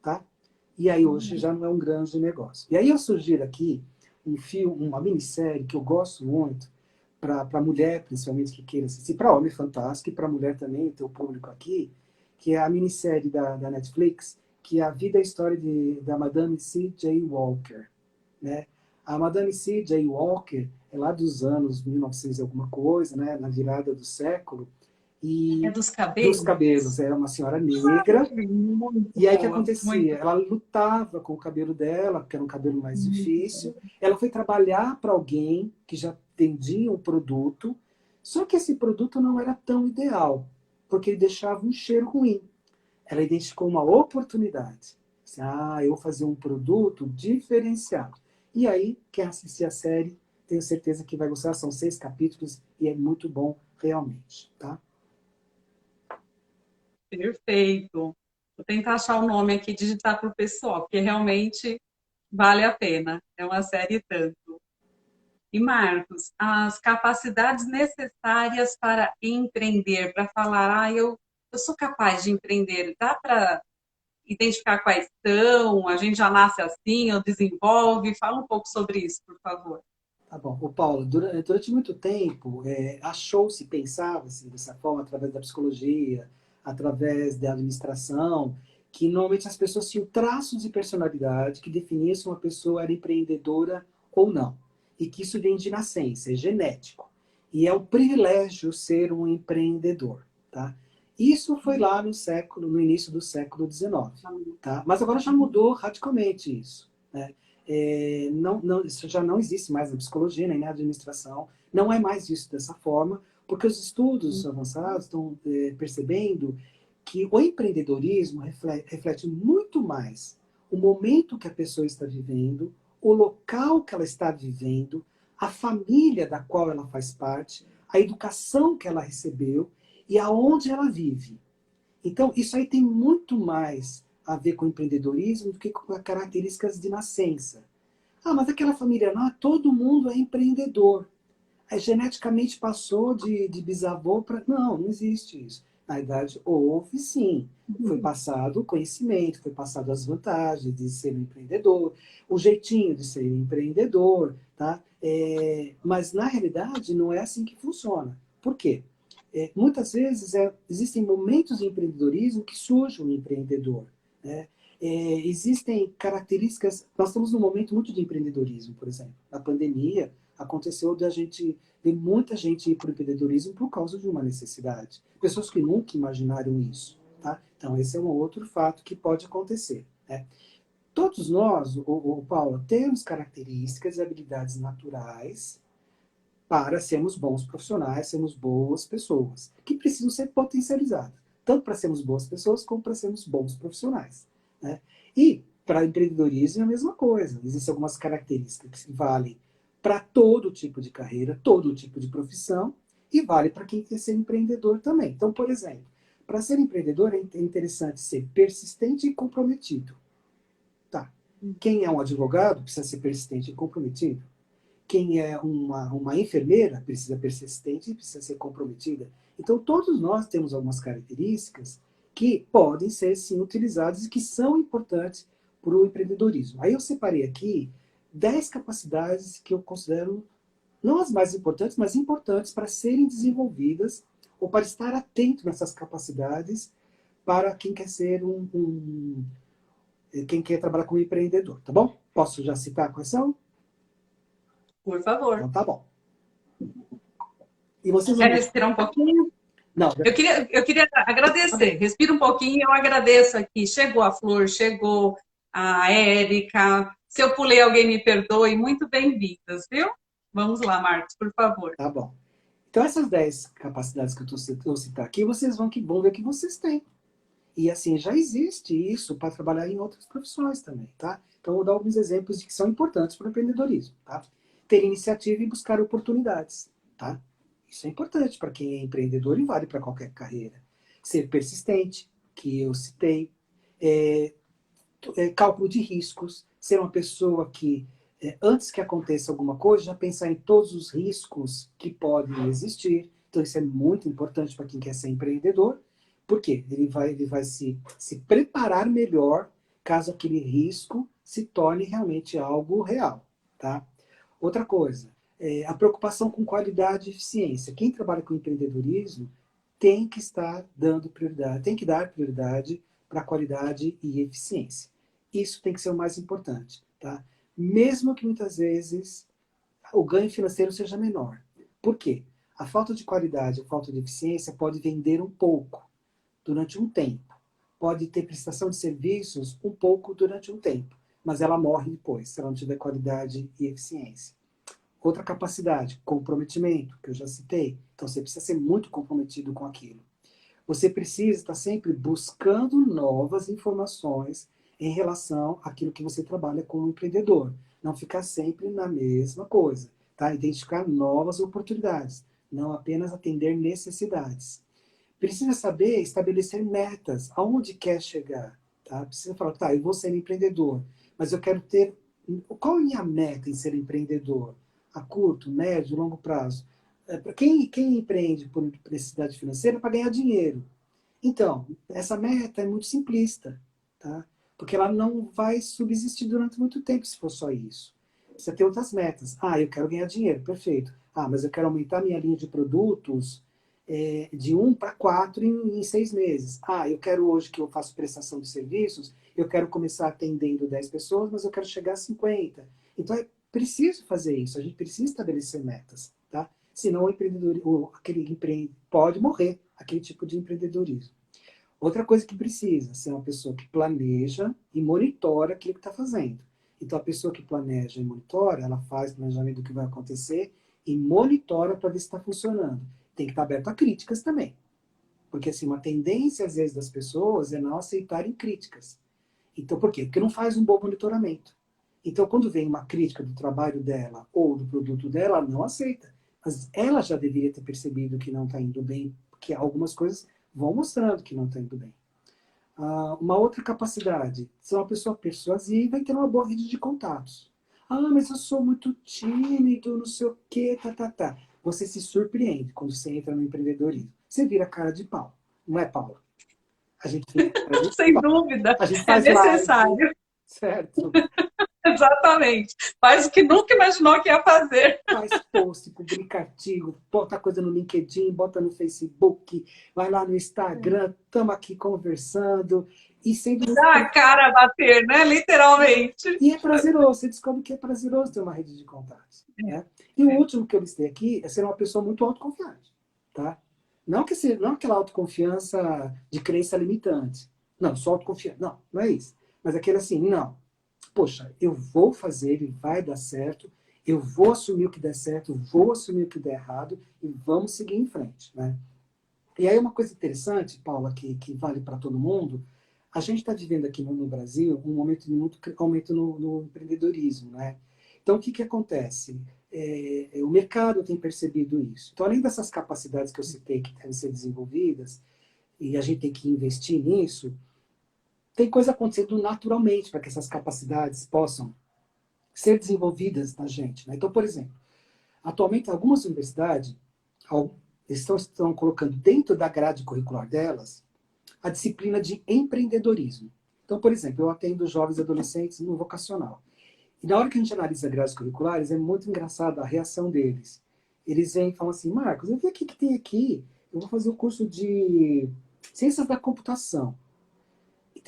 tá? E aí hoje já não é um grande negócio. E aí eu sugiro aqui um filme, uma minissérie que eu gosto muito, para mulher, principalmente, que queira assistir, para homem fantástico, e para mulher também, ter o público aqui, que é a minissérie da Netflix, que é A Vida e a História da Madame C.J. Walker, né? A Madame C.J. Walker é lá dos anos 1900 e alguma coisa, né? Na virada do século, É e dos dos cabelos? cabelos, era uma senhora negra, Muito e aí o que boa, muito. acontecia? Ela lutava com o cabelo dela, porque era um cabelo mais difícil. Ela foi trabalhar para alguém que já vendia um produto, só que esse produto não era tão ideal, porque ele deixava um cheiro ruim. Ela identificou uma oportunidade. Disse, eu vou fazer um produto diferenciado. E aí, quem assistir a série, tenho certeza que vai gostar. São 6 capítulos e é muito bom realmente, tá? Perfeito. Vou tentar achar o nome aqui e digitar para o pessoal, porque realmente vale a pena. É uma série e tanto. E, Marcos, as capacidades necessárias para empreender, para falar, eu sou capaz de empreender, dá para identificar quais são? A gente já nasce assim, ou desenvolve? Fala um pouco sobre isso, por favor. Tá bom. O Paulo, durante muito tempo, achou-se, pensava-se dessa forma, através da psicologia, através da administração, que normalmente as pessoas tinham traços de personalidade que definiam se uma pessoa era empreendedora ou não. E que isso vem de nascença, é genético. E é um privilégio ser um empreendedor, tá? Isso foi lá no início do século XIX. Tá? Mas agora já mudou radicalmente isso. Né? Isso já não existe mais na psicologia, nem na administração. Não é mais isso dessa forma, porque os estudos avançados estão percebendo que o empreendedorismo reflete muito mais o momento que a pessoa está vivendo, o local que ela está vivendo, a família da qual ela faz parte, a educação que ela recebeu e aonde ela vive. Então, isso aí tem muito mais a ver com empreendedorismo do que com as características de nascença. Ah, mas aquela família lá, todo mundo é empreendedor. Aí, geneticamente passou de bisavô para... Não, não existe isso. Na verdade, houve sim. Foi passado o conhecimento, foi passado as vantagens de ser um empreendedor, o jeitinho de ser um empreendedor, tá? Mas, na realidade, não é assim que funciona. Por quê? Muitas vezes existem momentos de empreendedorismo que surge um empreendedor. Né? Existem características... Nós estamos num momento muito de empreendedorismo, por exemplo. Na pandemia, aconteceu de a gente ver muita gente ir para o empreendedorismo por causa de uma necessidade. Pessoas que nunca imaginaram isso. Tá? Então, esse é um outro fato que pode acontecer. Né? Todos nós, Paulo, temos características e habilidades naturais para sermos bons profissionais, sermos boas pessoas, que precisam ser potencializadas, tanto para sermos boas pessoas como para sermos bons profissionais. Né? E para empreendedorismo é a mesma coisa. Existem algumas características que valem para todo tipo de carreira, todo tipo de profissão, e vale para quem quer ser empreendedor também. Então, por exemplo, para ser empreendedor é interessante ser persistente e comprometido. Tá. Quem é um advogado precisa ser persistente e comprometido. Quem é uma enfermeira precisa ser persistente e precisa ser comprometida. Então, todos nós temos algumas características que podem ser, sim, utilizadas e que são importantes para o empreendedorismo. Aí eu separei aqui 10 capacidades que eu considero não as mais importantes, mas importantes para serem desenvolvidas ou para estar atento nessas capacidades para quem quer ser quem quer trabalhar como empreendedor, tá bom? Posso já citar quais são? Por favor. Então tá bom. E vocês vão Quer me... respirar um pouquinho? Não, Eu queria agradecer. Respira um pouquinho, eu agradeço aqui. Chegou a Flor, chegou a Érica. Se eu pulei alguém, me perdoe. Muito bem-vindas, viu? Vamos lá, Marcos, por favor. tá bom. Então essas 10 capacidades que eu vou citar aqui, vocês vão ver que vocês têm. E assim, já existe isso para trabalhar em outras profissões também, tá? Então eu vou dar alguns exemplos de que são importantes para o empreendedorismo, tá? Ter iniciativa e buscar oportunidades, tá? Isso é importante para quem é empreendedor e vale para qualquer carreira. Ser persistente, que eu citei. É, cálculo de riscos, ser uma pessoa que, antes que aconteça alguma coisa, já pensar em todos os riscos que podem existir. Então, isso é muito importante para quem quer ser empreendedor. Por quê? Ele vai se preparar melhor caso aquele risco se torne realmente algo real. Tá? Outra coisa, a preocupação com qualidade e eficiência. Quem trabalha com empreendedorismo tem que estar dando prioridade, tem que dar prioridade para qualidade e eficiência. Isso tem que ser o mais importante. Tá? Mesmo que muitas vezes o ganho financeiro seja menor. Por quê? A falta de qualidade, a falta de eficiência pode vender um pouco durante um tempo. Pode ter prestação de serviços um pouco durante um tempo, mas ela morre depois, se ela não tiver qualidade e eficiência. Outra capacidade, comprometimento, que eu já citei. Então você precisa ser muito comprometido com aquilo. Você precisa estar sempre buscando novas informações em relação àquilo que você trabalha como empreendedor. Não ficar sempre na mesma coisa. Tá? Identificar novas oportunidades, não apenas atender necessidades. Precisa saber estabelecer metas, aonde quer chegar. Tá? Precisa falar, tá, eu vou ser empreendedor, mas eu quero ter... Qual é a minha meta em ser empreendedor? A curto, médio, longo prazo? Quem empreende por necessidade financeira é para ganhar dinheiro. Então, essa meta é muito simplista, tá? Porque ela não vai subsistir durante muito tempo se for só isso. Precisa ter outras metas. Ah, eu quero ganhar dinheiro, perfeito. Ah, mas eu quero aumentar minha linha de produtos de 1 para 4 em 6 meses. Ah, eu quero hoje que eu faço prestação de serviços, eu quero começar atendendo 10 pessoas, mas eu quero chegar a 50. Então é preciso fazer isso, a gente precisa estabelecer metas. Tá? senão o empreendedorismo, pode morrer, aquele tipo de empreendedorismo. Outra coisa que precisa ser uma pessoa que planeja e monitora aquilo que está fazendo. Então, a pessoa que planeja e monitora, ela faz planejamento do que vai acontecer e monitora para ver se está funcionando. Tem que estar aberto a críticas também. Porque, assim, uma tendência, às vezes, das pessoas é não aceitarem críticas. Então, por quê? Porque não faz um bom monitoramento. Então, quando vem uma crítica do trabalho dela ou do produto dela, ela não aceita. Mas ela já deveria ter percebido que não está indo bem, porque algumas coisas vão mostrando que não está indo bem. Uma outra capacidade, ser uma pessoa persuasiva e ter uma boa rede de contatos. Mas eu sou muito tímido, não sei o quê, tá. Você se surpreende quando você entra no empreendedorismo. Você vira cara de pau, não é, Paula? A gente vira cara de Sem pau. dúvida, A gente é faz live, necessário. certo? Exatamente. Faz o que nunca imaginou que ia fazer. Faz post, publica artigo, bota coisa no LinkedIn, bota no Facebook, vai lá no Instagram, estamos aqui conversando. E sendo muito... Dá a cara a bater, né? Literalmente. E é prazeroso, você descobre que é prazeroso ter uma rede de contatos. Né? E o último que eu listei aqui é ser uma pessoa muito autoconfiante. Tá? Não aquela autoconfiança de crença limitante. Não, só autoconfiança. Não é isso. Mas aquele assim, não. Poxa, eu vou fazer e vai dar certo, eu vou assumir o que der certo, vou assumir o que der errado e vamos seguir em frente. Né? E aí uma coisa interessante, Paula, que vale para todo mundo, a gente está vivendo aqui no Brasil um momento de muito aumento no empreendedorismo. Né? Então, o que acontece? O mercado tem percebido isso. Então, além dessas capacidades que eu citei que devem ser desenvolvidas, e a gente tem que investir nisso, tem coisa acontecendo naturalmente para que essas capacidades possam ser desenvolvidas na gente. Né? Então, por exemplo, atualmente algumas universidades estão colocando dentro da grade curricular delas a disciplina de empreendedorismo. Então, por exemplo, eu atendo jovens e adolescentes no vocacional. E na hora que a gente analisa grades curriculares, é muito engraçada a reação deles. Eles vêm e falam assim, Marcos, eu vi aqui que tem aqui, eu vou fazer o curso de Ciências da Computação. E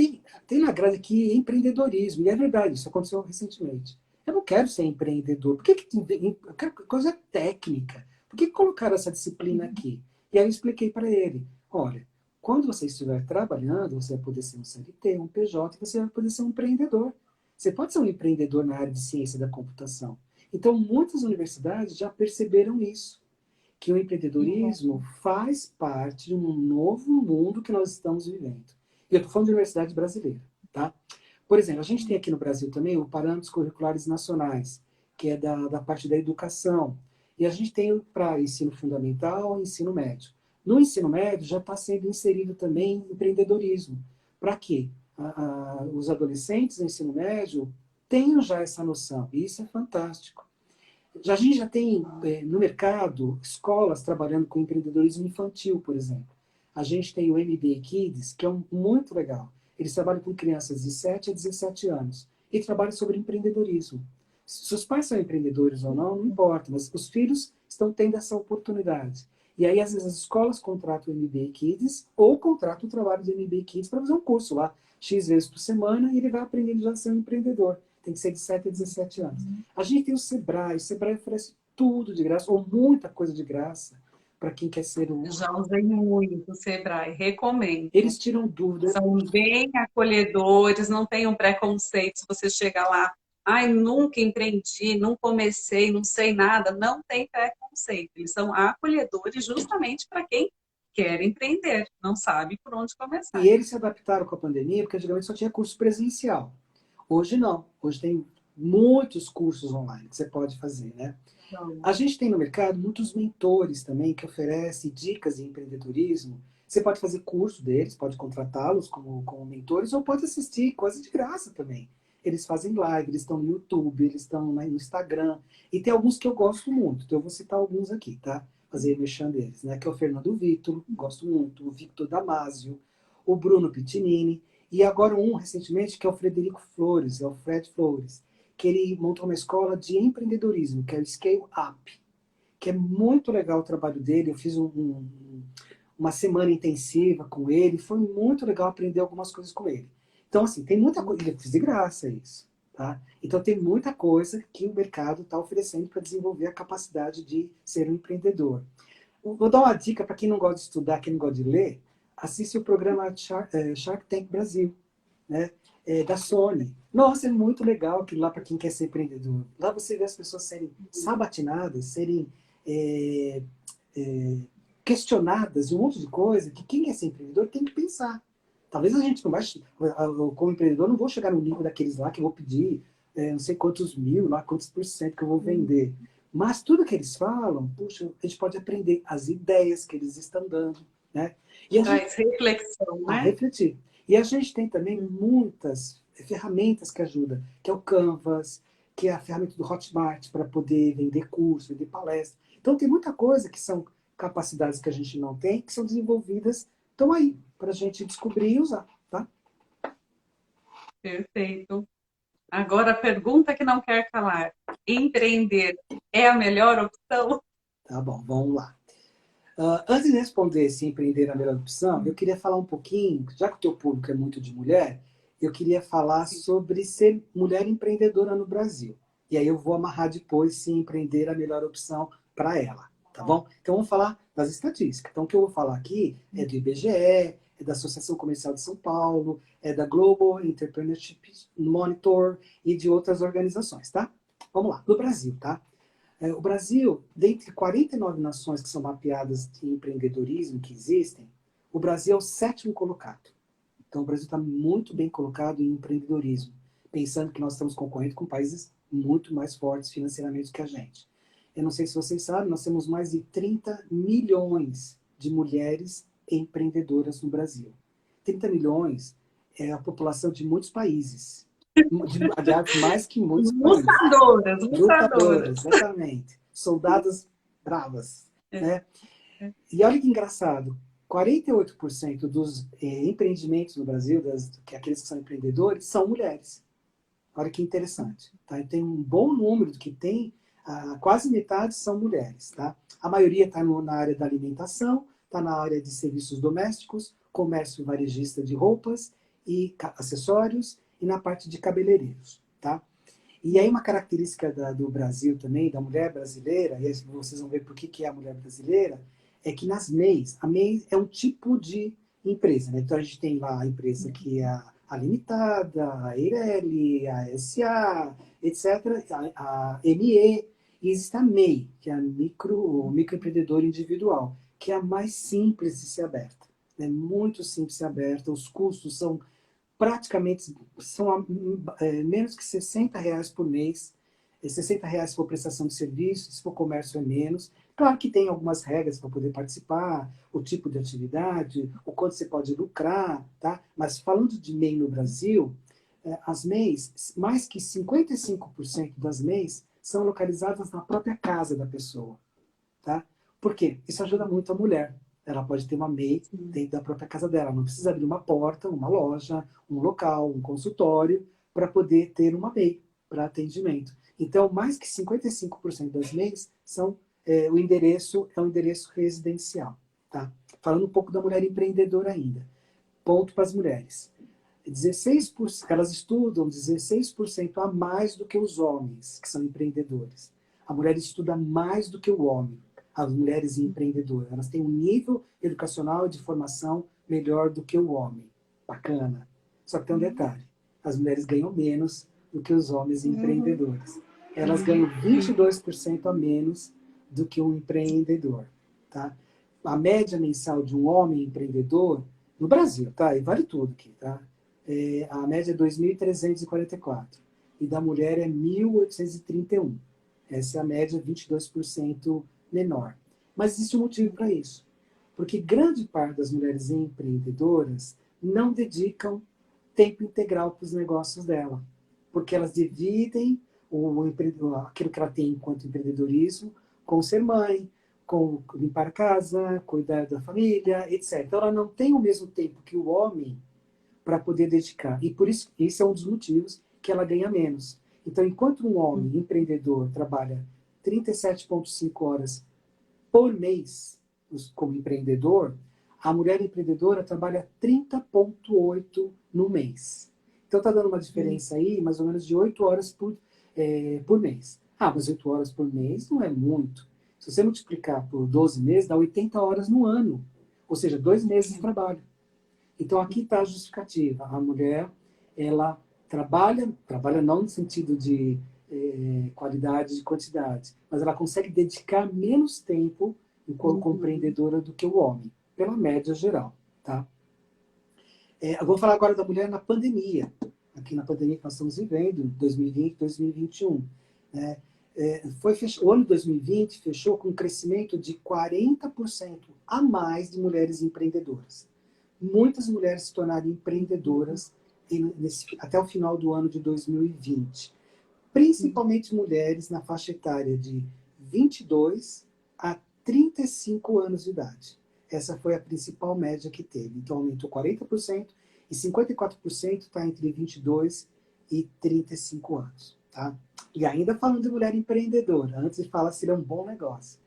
tem na grade aqui empreendedorismo, e é verdade, isso aconteceu recentemente. Eu não quero ser empreendedor, por que eu quero coisa técnica? Por que colocaram essa disciplina aqui? E aí eu expliquei para ele, olha, quando você estiver trabalhando, você vai poder ser um CLT, um PJ, e você vai poder ser um empreendedor. Você pode ser um empreendedor na área de ciência da computação. Então, muitas universidades já perceberam isso, que o empreendedorismo faz parte de um novo mundo que nós estamos vivendo. E eu estou falando de universidade brasileira. Tá? Por exemplo, a gente tem aqui no Brasil também o Parâmetros Curriculares Nacionais, que é da parte da educação. E a gente tem para ensino fundamental e ensino médio. No ensino médio já está sendo inserido também empreendedorismo. Para quê? Os adolescentes no ensino médio tenham já essa noção. E isso é fantástico. A gente já tem no mercado escolas trabalhando com empreendedorismo infantil, por exemplo. A gente tem o MBA Kids, que é muito legal. Eles trabalham com crianças de 7 a 17 anos e trabalham sobre empreendedorismo. Se os pais são empreendedores ou não, não importa, mas os filhos estão tendo essa oportunidade. E aí, às vezes, as escolas contratam o MBA Kids ou contratam o trabalho do MBA Kids para fazer um curso lá, X vezes por semana, e ele vai aprendendo já a ser um empreendedor. Tem que ser de 7 a 17 anos. A gente tem o Sebrae oferece tudo de graça, ou muita coisa de graça, para quem quer ser um... Já usei muito o Sebrae, recomendo. Eles tiram dúvidas. São bem acolhedores, não tem um preconceito se você chega lá, nunca empreendi, não comecei, não sei nada, não tem preconceito. Eles são acolhedores justamente para quem quer empreender, não sabe por onde começar. E eles se adaptaram com a pandemia, porque antigamente só tinha curso presencial. Hoje não. Hoje tem muitos cursos online que você pode fazer, né? A gente tem no mercado muitos mentores também que oferecem dicas em empreendedorismo. Você pode fazer curso deles, pode contratá-los como mentores ou pode assistir, coisa de graça também. Eles fazem live, eles estão no YouTube, eles estão no Instagram. E tem alguns que eu gosto muito, então eu vou citar alguns aqui, tá? Fazer mexendo deles, né? Que é o Fernando Vitor, gosto muito, o Victor Damasio, o Bruno Pitinini, e agora um recentemente que é o Frederico Flores, é o Fred Flores, que ele montou uma escola de empreendedorismo, que é o Scale Up, que é muito legal o trabalho dele. Eu fiz uma semana intensiva com ele, foi muito legal aprender algumas coisas com ele. Então, assim, tem muita coisa, eu fiz de graça isso. Tá? Então, tem muita coisa que o mercado está oferecendo para desenvolver a capacidade de ser um empreendedor. Vou dar uma dica para quem não gosta de estudar, quem não gosta de ler, assiste o programa Shark Tank Brasil, né? Da Sony. Nossa, é muito legal aquilo lá para quem quer ser empreendedor. Lá você vê as pessoas serem sabatinadas, serem é, é, questionadas de um monte de coisa que quem quer ser empreendedor tem que pensar. Talvez a gente não vai, como empreendedor, não vou chegar no nível daqueles lá que eu vou pedir não sei quantos mil, lá quantos por cento que eu vou vender. Mas tudo que eles falam, puxa, a gente pode aprender as ideias que eles estão dando, né? E Traz reflexão, a né? refletir. E a gente tem também muitas ferramentas que ajudam, que é o Canvas, que é a ferramenta do Hotmart para poder vender curso, vender palestra. Então tem muita coisa que são capacidades que a gente não tem, que são desenvolvidas, estão aí, para a gente descobrir e usar, tá? Perfeito. Agora, a pergunta que não quer calar. Empreender é a melhor opção? Tá bom, vamos lá. Antes de responder se empreender é a melhor opção, eu queria falar um pouquinho, já que o teu público é muito de mulher, eu queria falar sobre ser mulher empreendedora no Brasil. E aí eu vou amarrar depois se empreender é a melhor opção para ela, tá bom? Então vamos falar das estatísticas. Então o que eu vou falar aqui é do IBGE, é da Associação Comercial de São Paulo, é da Global Entrepreneurship Monitor e de outras organizações, tá? Vamos lá, no Brasil, tá? O Brasil, dentre 49 nações que são mapeadas de empreendedorismo que existem, o Brasil é o 7º colocado. Então, o Brasil está muito bem colocado em empreendedorismo, pensando que nós estamos concorrendo com países muito mais fortes financeiramente que a gente. Eu não sei se vocês sabem, nós temos mais de 30 milhões de mulheres empreendedoras no Brasil. 30 milhões é a população de muitos países. Aliás, mais que muitos países. Lutadoras, lutadoras. Lutadoras, exatamente. Soldadas bravas, né? E olha que engraçado, 48% dos empreendimentos no Brasil, aqueles que são empreendedores, são mulheres. Olha que interessante. Tá? Tem um bom número do que tem, quase metade são mulheres. Tá? A maioria está na área da alimentação, está na área de serviços domésticos, comércio varejista de roupas e acessórios, e na parte de cabeleireiros. Tá? E aí uma característica do Brasil também, da mulher brasileira, e aí vocês vão ver por que é a mulher brasileira, é que nas MEIs, a MEI é um tipo de empresa, né? Então a gente tem lá a empresa que é a Limitada, a Eireli, a SA, etc., a ME, e existe a MEI, que é o microempreendedor individual, que é a mais simples de ser aberta. É muito simples de ser aberta, os custos são praticamente menos que R$ 60 por mês. R$ 60 se for prestação de serviço, se for comércio é menos. Claro que tem algumas regras para poder participar, o tipo de atividade, o quanto você pode lucrar, tá? Mas falando de MEI no Brasil, as MEIs, mais que 55% das MEIs são localizadas na própria casa da pessoa, tá? Por quê? Isso ajuda muito a mulher. Ela pode ter uma MEI dentro da própria casa dela. Não precisa abrir uma porta, uma loja, um local, um consultório, para poder ter uma MEI para atendimento. Então, mais que 55% das MEIs são o endereço é um endereço residencial. Tá? Falando um pouco da mulher empreendedora ainda. Ponto para as mulheres. 16%, elas estudam 16% a mais do que os homens, que são empreendedores. A mulher estuda mais do que o homem. As mulheres empreendedoras, elas têm um nível educacional e de formação melhor do que o homem. Bacana. Só que tem um detalhe, as mulheres ganham menos do que os homens empreendedores. Elas ganham 22% a menos do que um empreendedor. Tá? A média mensal de um homem empreendedor, no Brasil, tá? E vale tudo aqui, tá? A média é 2.344. E da mulher é 1.831. Essa é a média, 22% menor. Mas existe um motivo para isso. Porque grande parte das mulheres empreendedoras não dedicam tempo integral para os negócios dela. Porque elas dividem aquilo que ela tem enquanto empreendedorismo com ser mãe, com limpar a casa, cuidar da família, etc. Então ela não tem o mesmo tempo que o homem para poder dedicar. E por isso, esse é um dos motivos que ela ganha menos. Então, enquanto um homem empreendedor trabalha 37,5 horas por mês como empreendedor, a mulher empreendedora trabalha 30,8 no mês. Então está dando uma diferença aí, mais ou menos de 8 horas por mês. Ah, mas 8 horas por mês não é muito. Se você multiplicar por 12 meses, dá 80 horas no ano. Ou seja, 2 meses de trabalho. Então aqui está a justificativa. A mulher, ela trabalha não no sentido de qualidade e quantidade, mas ela consegue dedicar menos tempo enquanto empreendedora do que o homem, pela média geral. Tá? Eu vou falar agora da mulher na pandemia. Aqui na pandemia que nós estamos vivendo, 2020, 2021. Né? O ano 2020 fechou com um crescimento de 40% a mais de mulheres empreendedoras. Muitas mulheres se tornaram empreendedoras até o final do ano de 2020. Principalmente mulheres na faixa etária de 22 a 35 anos de idade. Essa foi a principal média que teve. Então, aumentou 40% e 54% está entre 22 e 35 anos. Tá? E ainda falando de mulher empreendedora, antes de falar se ele é um bom negócio.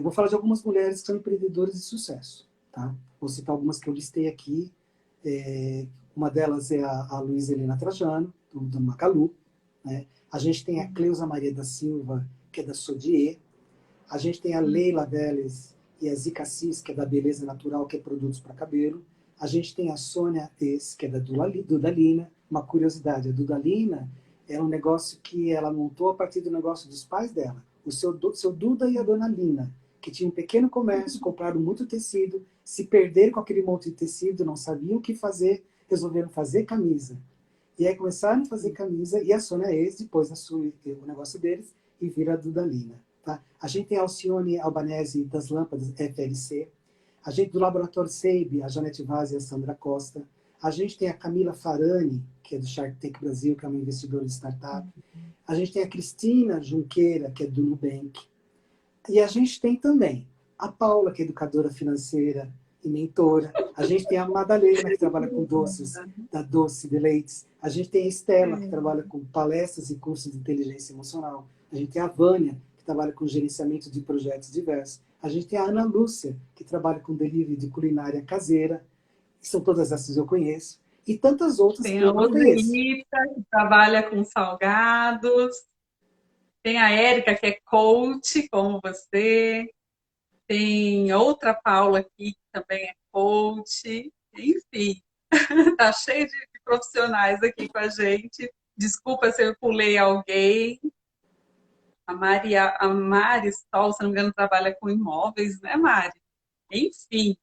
Vou falar de algumas mulheres que são empreendedoras de sucesso. Tá? Vou citar algumas que eu listei aqui. Uma delas é a Luísa Helena Trajano, do Magalu. Né? A gente tem a Cleusa Maria da Silva, que é da Sodier. A gente tem a Leila Vélez e a Zica Cis, que é da Beleza Natural, que é produtos para cabelo. A gente tem a Sônia Tess, que é da Dudalina. Uma curiosidade, a Dudalina é um negócio que ela montou a partir do negócio dos pais dela. O seu Duda e a dona Lina, que tinham um pequeno comércio, compraram muito tecido, se perderam com aquele monte de tecido, não sabiam o que fazer, resolveram fazer camisa. E aí começaram a fazer camisa, e a Sônia Ex, depois o negócio deles, e vira a Dudalina. Tá? A gente tem a Alcione Albanese das lâmpadas FLC. A gente do Laboratório Seib, a Janete Vaz e a Sandra Costa. A gente tem a Camila Farani, que é do Shark Tank Brasil, que é uma investidora de startup. A gente tem a Cristina Junqueira, que é do Nubank. E a gente tem também a Paula, que é educadora financeira e mentora. A gente tem a Madalena, que trabalha com doces, da Doce Deleites. A gente tem a Estela, que trabalha com palestras e cursos de inteligência emocional. A gente tem a Vânia, que trabalha com gerenciamento de projetos diversos. A gente tem a Ana Lúcia, que trabalha com delivery de culinária caseira. São todas essas que eu conheço. E tantas outras tem que eu não conheço. Tem a Rosita, que trabalha com salgados. Tem a Érica, que é coach, como você. Tem outra Paula aqui, que também é coach. Enfim, tá cheio de profissionais aqui com a gente. Desculpa se eu pulei alguém. A Mari Stoll, se não me engano, trabalha com imóveis, né, Mari? Enfim,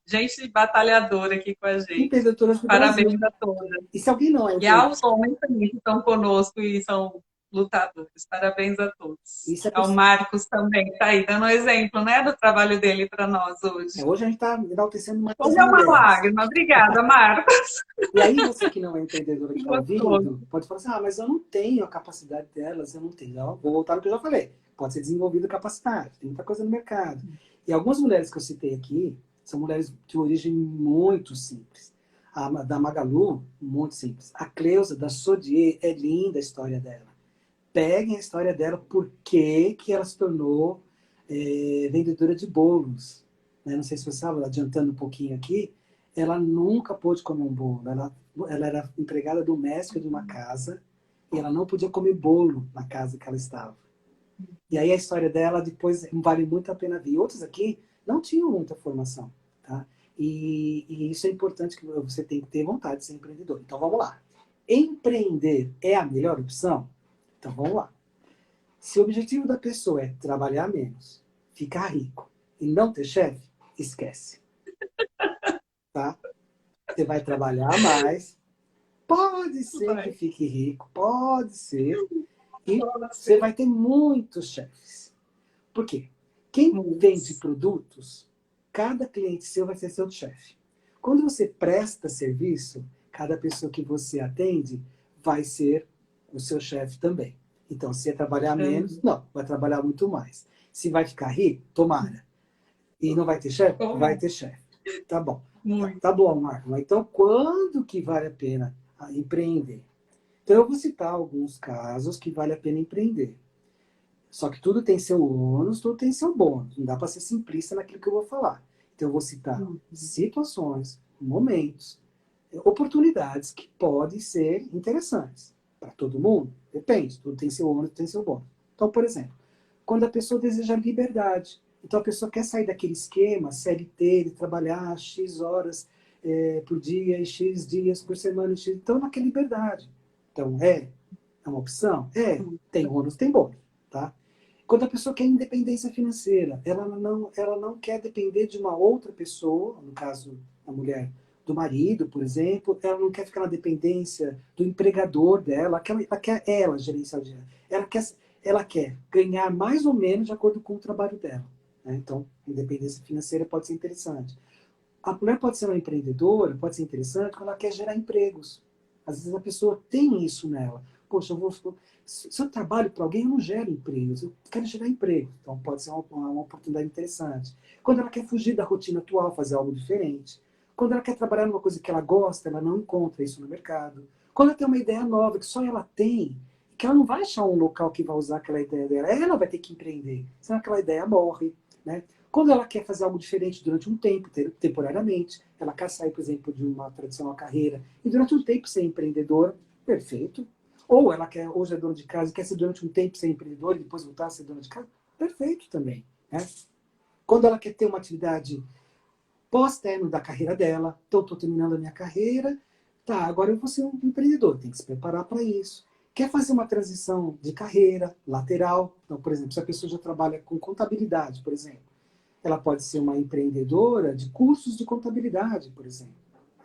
gente batalhadora aqui com a gente. Empreendedoras do Parabéns Brasil. a todas. E se alguém não é E aos homens também que estão conosco e são lutadores. Parabéns a todos. Isso é Ao Marcos também, está aí dando um exemplo, né, do trabalho dele para nós hoje. Hoje a gente está enaltecendo mais Hoje é uma lágrima. Obrigada, Marcos. E aí você que não é empreendedora que está ouvindo, pode falar assim, mas eu não tenho a capacidade delas, eu não tenho. Então, vou voltar no que eu já falei. Pode ser desenvolvido capacidade, tem muita coisa no mercado. E algumas mulheres que eu citei aqui, são mulheres de origem muito simples. A da Magalu, muito simples. A Cleusa, da Sodier, é linda a história dela. Peguem a história dela, por que ela se tornou vendedora de bolos. Né? Não sei se você sabe, adiantando um pouquinho aqui, ela nunca pôde comer um bolo. Ela era empregada doméstica de uma casa e ela não podia comer bolo na casa que ela estava. E aí a história dela depois vale muito a pena ver. Outros aqui não tinham muita formação. Tá? E isso é importante, que você tem que ter vontade de ser empreendedor. Então vamos lá. Empreender é a melhor opção? Então vamos lá. Se o objetivo da pessoa é trabalhar menos, ficar rico e não ter chefe, esquece. Tá? Você vai trabalhar mais, pode ser que fique rico, pode ser, e você vai ter muitos chefes. Por quê? Quem vende produtos, cada cliente seu vai ser seu chefe. Quando você presta serviço, cada pessoa que você atende vai ser o seu chefe também. Então, se é trabalhar menos, não, vai trabalhar muito mais. Se vai ficar rico, tomara. E não vai ter chefe? Vai ter chefe. Tá bom. Tá bom, Marco. Então, quando que vale a pena empreender? Então, eu vou citar alguns casos que vale a pena empreender. Só que tudo tem seu ônus, tudo tem seu bônus. Não dá para ser simplista naquilo que eu vou falar. Então, eu vou citar situações, momentos, oportunidades que podem ser interessantes para todo mundo. Depende, tudo tem seu ônus, tem seu bônus. Então, por exemplo, quando a pessoa deseja liberdade, então a pessoa quer sair daquele esquema CLT, de trabalhar X horas por dia, e X dias por semana, X, então naquela liberdade. Então, é uma opção? Tem ônus, tem bônus, tá? Quando a pessoa quer independência financeira, ela não quer depender de uma outra pessoa, no caso, a mulher, do marido, por exemplo, ela não quer ficar na dependência do empregador dela, ela quer ela gerenciar o dinheiro. Ela quer ganhar mais ou menos de acordo com o trabalho dela. Né? Então, independência financeira pode ser interessante. A mulher pode ser uma empreendedora, pode ser interessante quando ela quer gerar empregos. Às vezes a pessoa tem isso nela. Poxa, se eu trabalho para alguém, eu não gero empregos, eu quero gerar emprego. Então pode ser uma oportunidade interessante. Quando ela quer fugir da rotina atual, fazer algo diferente. Quando ela quer trabalhar numa coisa que ela gosta, ela não encontra isso no mercado. Quando ela tem uma ideia nova, que só ela tem, que ela não vai achar um local que vai usar aquela ideia dela, ela vai ter que empreender, senão aquela ideia morre. Né? Quando ela quer fazer algo diferente durante um tempo, temporariamente, ela quer sair, por exemplo, de uma tradicional carreira e durante um tempo ser empreendedora, perfeito. Ou ela quer, hoje é dona de casa e quer ser durante um tempo ser empreendedora e depois voltar a ser dona de casa, perfeito também. Né? Quando ela quer ter uma atividade pós-término da carreira dela, então estou terminando a minha carreira, tá, agora eu vou ser um empreendedor, tem que se preparar para isso. Quer fazer uma transição de carreira lateral, então, por exemplo, se a pessoa já trabalha com contabilidade, por exemplo, ela pode ser uma empreendedora de cursos de contabilidade, por exemplo.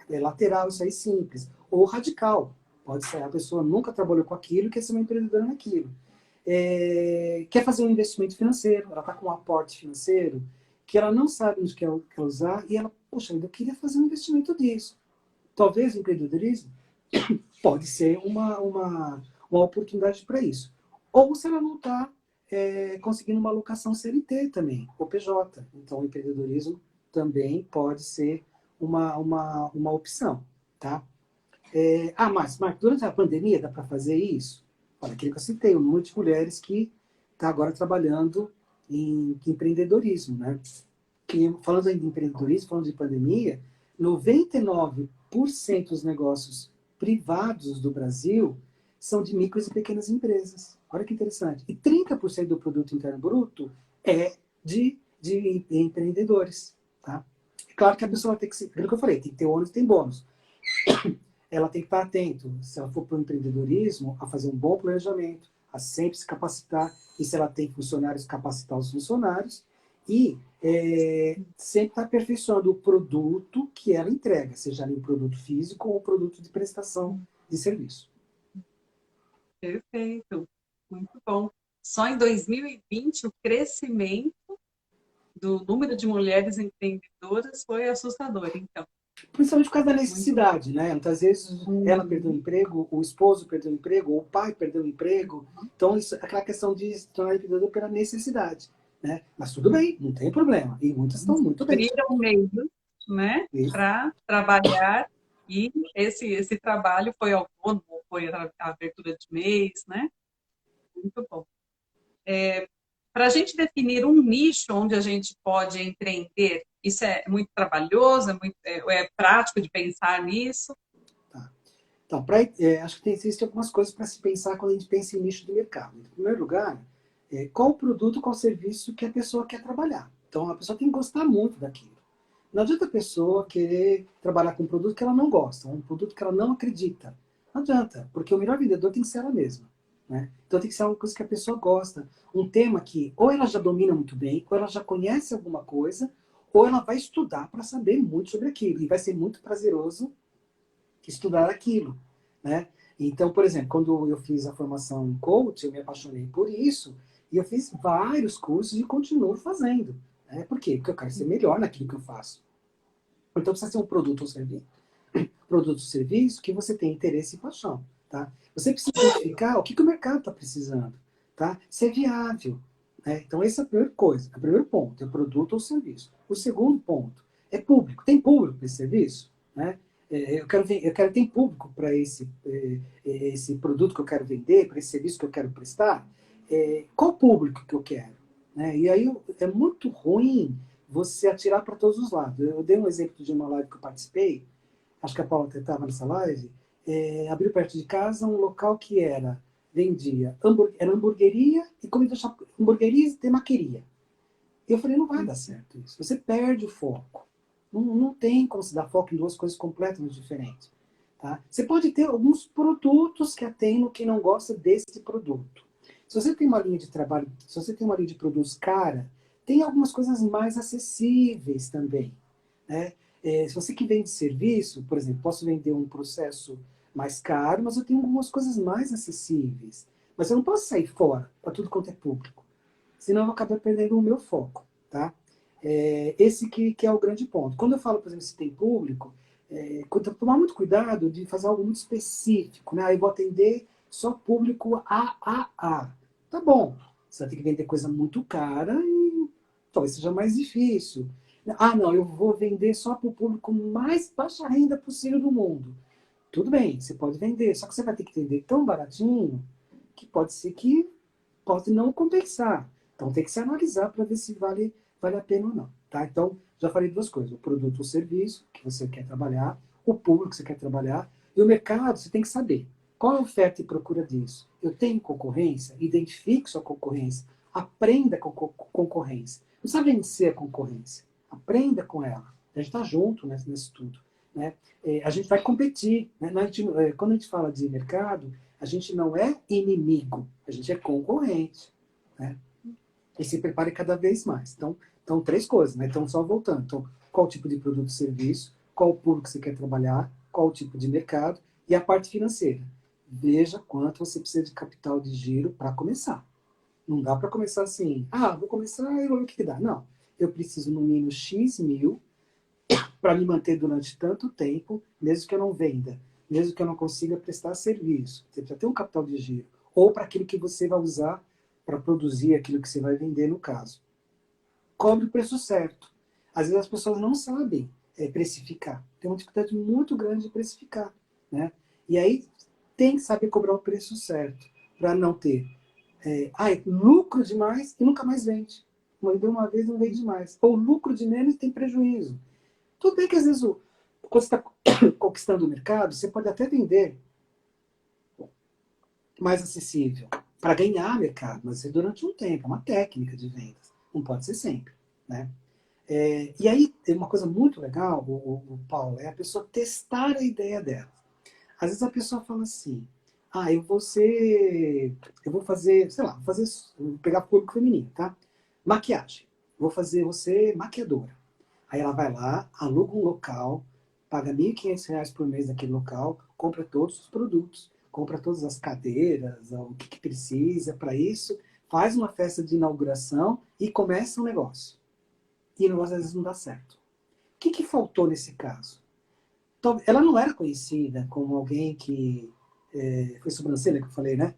É lateral, isso aí simples. Ou radical. Pode ser, a pessoa nunca trabalhou com aquilo e quer ser uma empreendedora naquilo. Quer fazer um investimento financeiro, ela está com um aporte financeiro que ela não sabe onde quer usar e ela, poxa, eu queria fazer um investimento disso. Talvez o empreendedorismo pode ser uma oportunidade para isso. Ou se ela não está conseguindo uma alocação CLT também, ou PJ. Então, o empreendedorismo também pode ser uma opção. Tá? Mas, Marco, durante a pandemia dá para fazer isso? Olha, aquilo que eu citei, o número de mulheres que está agora trabalhando em empreendedorismo. Né? Falando ainda de empreendedorismo, falando de pandemia, 99% dos negócios privados do Brasil são de micros e pequenas empresas. Olha que interessante. E 30% do produto interno bruto é de empreendedores. Tá? É claro que a pessoa tem que ser, pelo que eu falei, tem que ter ônus e tem bônus. Ela tem que estar atento, se ela for para o empreendedorismo, a fazer um bom planejamento, a sempre se capacitar, e se ela tem funcionários, capacitar os funcionários, e sempre estar aperfeiçoando o produto que ela entrega, seja um produto físico ou um produto de prestação de serviço. Perfeito, muito bom. Só em 2020 o crescimento do número de mulheres empreendedoras foi assustador, então. Principalmente por causa da necessidade, né? Muitas vezes ela perdeu o emprego, o esposo perdeu o emprego, ou o pai perdeu o emprego. Então, aquela questão de se tornar empreendedor pela necessidade. Né? Mas tudo bem, não tem problema. E muitas estão muito bem. Abriram meios, né, para trabalhar, e esse trabalho foi autônomo, foi a abertura de mês, né? Muito bom. Para a gente definir um nicho onde a gente pode empreender, isso é muito trabalhoso, é prático de pensar nisso? Tá. Então, acho que existem algumas coisas para se pensar quando a gente pensa em nicho de mercado. Em primeiro lugar, qual o produto, qual o serviço que a pessoa quer trabalhar. Então, a pessoa tem que gostar muito daquilo. Não adianta a pessoa querer trabalhar com um produto que ela não gosta, um produto que ela não acredita. Não adianta, porque o melhor vendedor tem que ser ela mesma. Né? Então tem que ser uma coisa que a pessoa gosta. Um tema que ou ela já domina muito bem, ou ela já conhece alguma coisa, ou ela vai estudar para saber muito sobre aquilo. E vai ser muito prazeroso estudar aquilo. Né? Então, por exemplo, quando eu fiz a formação em coach, eu me apaixonei por isso, e eu fiz vários cursos e continuo fazendo. Né? Por quê? Porque eu quero ser melhor naquilo que eu faço. Então precisa ser um produto ou serviço. Produto ou serviço que você tem interesse e paixão. Tá? Você precisa identificar o que o mercado está precisando. Tá? Se é viável. Né? Então essa é a primeira coisa. O primeiro ponto é produto ou serviço. O segundo ponto é público. Tem público para esse serviço? Né? Eu quero ter público para esse produto que eu quero vender, para esse serviço que eu quero prestar. Qual público que eu quero? Né? E aí é muito ruim você atirar para todos os lados. Eu dei um exemplo de uma live que eu participei. acho que a Paula estava nessa live, abriu perto de casa um local que vendia era hamburgueria e comida hamburgueria e temaqueria. E eu falei, não vai dar certo isso. Você perde o foco. Não tem como se dar foco em duas coisas completamente diferentes. Tá? Você pode ter alguns produtos que atendem quem não gosta desse produto. Se você tem uma linha de trabalho, se você tem uma linha de produtos cara, tem algumas coisas mais acessíveis também. Né? Se você que vende serviço, por exemplo, posso vender um processo mais caro, mas eu tenho algumas coisas mais acessíveis. Mas eu não posso sair fora para tudo quanto é público. Senão eu vou acabar perdendo o meu foco. Tá? Esse que é o grande ponto. Quando eu falo, por exemplo, se tem público, tomar muito cuidado de fazer algo muito específico. Né? Aí eu vou atender só público AAA. Tá bom. Você vai ter que vender coisa muito cara e talvez seja mais difícil. Ah, não, eu vou vender só para o público mais baixa renda possível do mundo. Tudo bem, você pode vender, só que você vai ter que vender tão baratinho que pode ser que pode não compensar. Então tem que se analisar para ver se vale a pena ou não. Tá? Então, já falei duas coisas. O produto ou serviço que você quer trabalhar, o público que você quer trabalhar, e o mercado, você tem que saber qual é a oferta e procura disso. Eu tenho concorrência? Identifique sua concorrência. Aprenda com concorrência. Não precisa vencer a concorrência. Aprenda com ela. A gente está junto nesse tudo. Né? A gente vai competir. Né? Quando a gente fala de mercado, a gente não é inimigo, a gente é concorrente. Né? E se prepare cada vez mais. Então, três coisas. Né? Então, só voltando. Então, qual tipo de produto e serviço, qual o público que você quer trabalhar, qual o tipo de mercado e a parte financeira. Veja quanto você precisa de capital de giro para começar. Não dá para começar assim, vou começar e vou ver o que dá. Não. Eu preciso no mínimo X mil para me manter durante tanto tempo, mesmo que eu não venda, mesmo que eu não consiga prestar serviço. Você precisa ter um capital de giro. Ou para aquilo que você vai usar para produzir aquilo que você vai vender, no caso. Cobre o preço certo. Às vezes as pessoas não sabem precificar. Tem uma dificuldade muito grande de precificar. Né? E aí tem que saber cobrar o preço certo, para não ter lucro demais e nunca mais vende. Vendeu uma vez, não vende mais. Ou lucro de menos e tem prejuízo. Tudo bem que às vezes, quando você está conquistando o mercado, você pode até vender mais acessível para ganhar mercado, mas é durante um tempo, é uma técnica de vendas. Não pode ser sempre. Né? E aí, tem uma coisa muito legal, o Paulo, é a pessoa testar a ideia dela. Às vezes a pessoa fala assim, eu vou fazer, sei lá, vou pegar público feminino, tá? Maquiagem. Vou fazer você maquiadora. Aí ela vai lá, aluga um local, paga R$ 1.500 por mês naquele local, compra todos os produtos, compra todas as cadeiras, o que precisa para isso, faz uma festa de inauguração e começa um negócio. E o negócio às vezes não dá certo. O que faltou nesse caso? Então, ela não era conhecida como alguém que... foi sobrancelha que eu falei, né?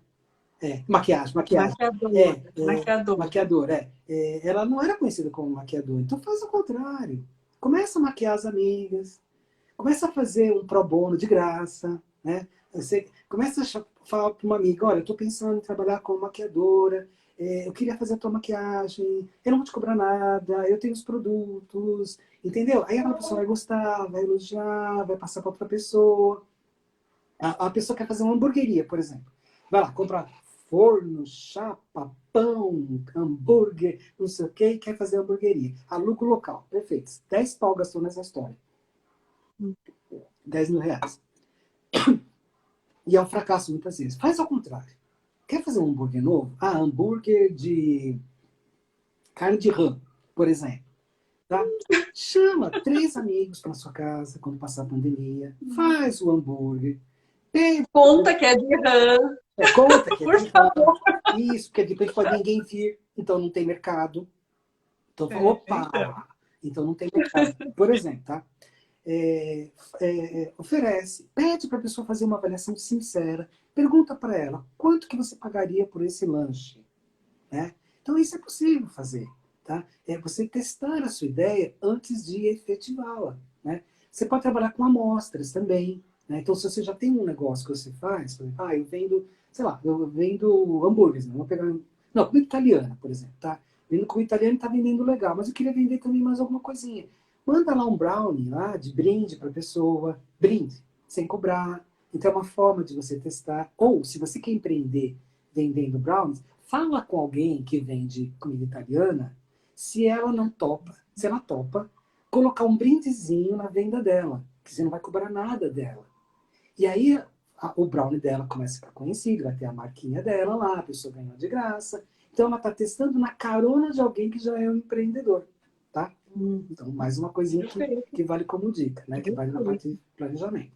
Maquiagem. Maquiador. Ela não era conhecida como maquiadora. Então faz o contrário. Começa a maquiar as amigas. Começa a fazer um pro bono de graça. Né? Você começa a falar para uma amiga, olha, eu estou pensando em trabalhar como maquiadora. Eu queria fazer a tua maquiagem. Eu não vou te cobrar nada. Eu tenho os produtos. Entendeu? Aí aquela pessoa vai gostar, vai elogiar, vai passar para outra pessoa. A pessoa quer fazer uma hamburgueria, por exemplo. Vai lá, comprar forno, chapa, pão, hambúrguer, não sei o que, e quer fazer hamburgueria. Aluga o local. Perfeito. 10 pau gastou nessa história. R$ 10.000. E é um fracasso muitas vezes. Faz ao contrário. Quer fazer um hambúrguer novo? Hambúrguer de carne de rã, por exemplo. Tá? Chama 3 amigos para sua casa quando passar a pandemia. Faz o hambúrguer. Conta que é de rã. Conta que é de rã. Isso, porque depois pode ninguém vir, então não tem mercado. Então, opa! Então não tem mercado. Por exemplo, tá? Oferece, pede para a pessoa fazer uma avaliação sincera, pergunta para ela quanto que você pagaria por esse lanche. Né? Então isso é possível fazer. Tá? É você testar a sua ideia antes de efetivá-la. Né? Você pode trabalhar com amostras também. Né? Então, se você já tem um negócio que você faz, por exemplo, eu vendo, sei lá, eu vendo hambúrgueres. Né? Vou pegar, comida italiana, por exemplo. Tá? Vendo comida italiana está vendendo legal, mas eu queria vender também mais alguma coisinha. manda lá um brownie lá de brinde para a pessoa, brinde, sem cobrar. Então é uma forma de você testar. Ou, se você quer empreender vendendo brownies, fala com alguém que vende comida italiana, se ela não topa, se ela topa, colocar um brindezinho na venda dela, que você não vai cobrar nada dela. E aí o brownie dela começa a ficar conhecido, vai ter a marquinha dela lá, a pessoa ganhou de graça. Então ela está testando na carona de alguém que já é um empreendedor, tá? Então, mais uma coisinha que vale como dica, né? Que vale na parte de planejamento.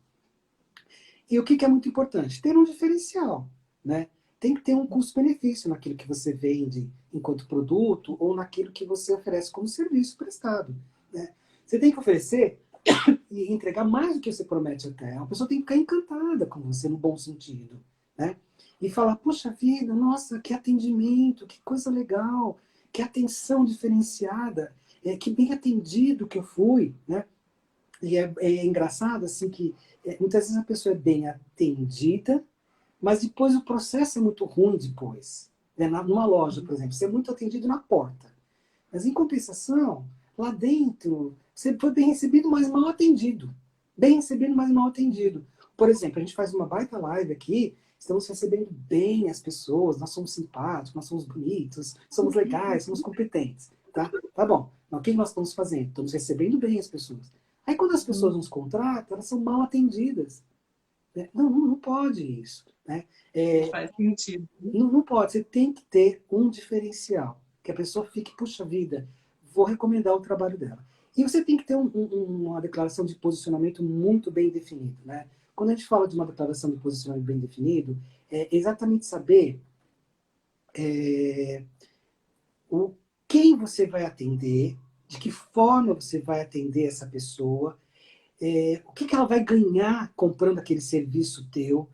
E o que é muito importante? Ter um diferencial, né? Tem que ter um custo-benefício naquilo que você vende enquanto produto ou naquilo que você oferece como serviço prestado, né? Você tem que oferecer e entregar mais do que você promete até. A pessoa tem que ficar encantada com você no bom sentido, né? E falar, poxa vida, nossa, que atendimento, que coisa legal, que atenção diferenciada, que bem atendido que eu fui, né? E é engraçado, assim, que muitas vezes a pessoa é bem atendida, mas depois o processo é muito ruim depois. Né? Numa loja, por exemplo, você é muito atendido na porta. Mas, em compensação, lá dentro, você foi bem recebido, mas mal atendido. Bem recebido, mas mal atendido. Por exemplo, a gente faz uma baita live aqui, estamos recebendo bem as pessoas, nós somos simpáticos, nós somos bonitos, somos legais, somos competentes. Tá bom. Mas o que nós estamos fazendo? Estamos recebendo bem as pessoas. Aí, quando as pessoas nos contratam, elas são mal atendidas. Né? Não pode isso. Né? Faz sentido. Não pode. Você tem que ter um diferencial. Que a pessoa fique, puxa vida, vou recomendar o trabalho dela. E você tem que ter uma declaração de posicionamento muito bem definido. Né? Quando a gente fala de uma declaração de posicionamento bem definido, é exatamente saber quem você vai atender, de que forma você vai atender essa pessoa, o que ela vai ganhar comprando aquele serviço teu,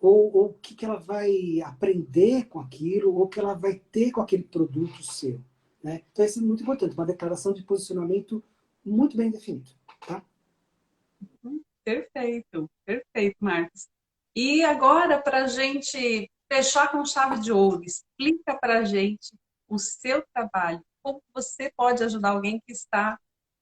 ou o que ela vai aprender com aquilo, ou o que ela vai ter com aquele produto seu. Né? Então, isso é muito importante, uma declaração de posicionamento muito bem definido. Tá? Perfeito, perfeito, Marcos. E agora, para a gente fechar com chave de ouro, explica para a gente o seu trabalho, como você pode ajudar alguém que está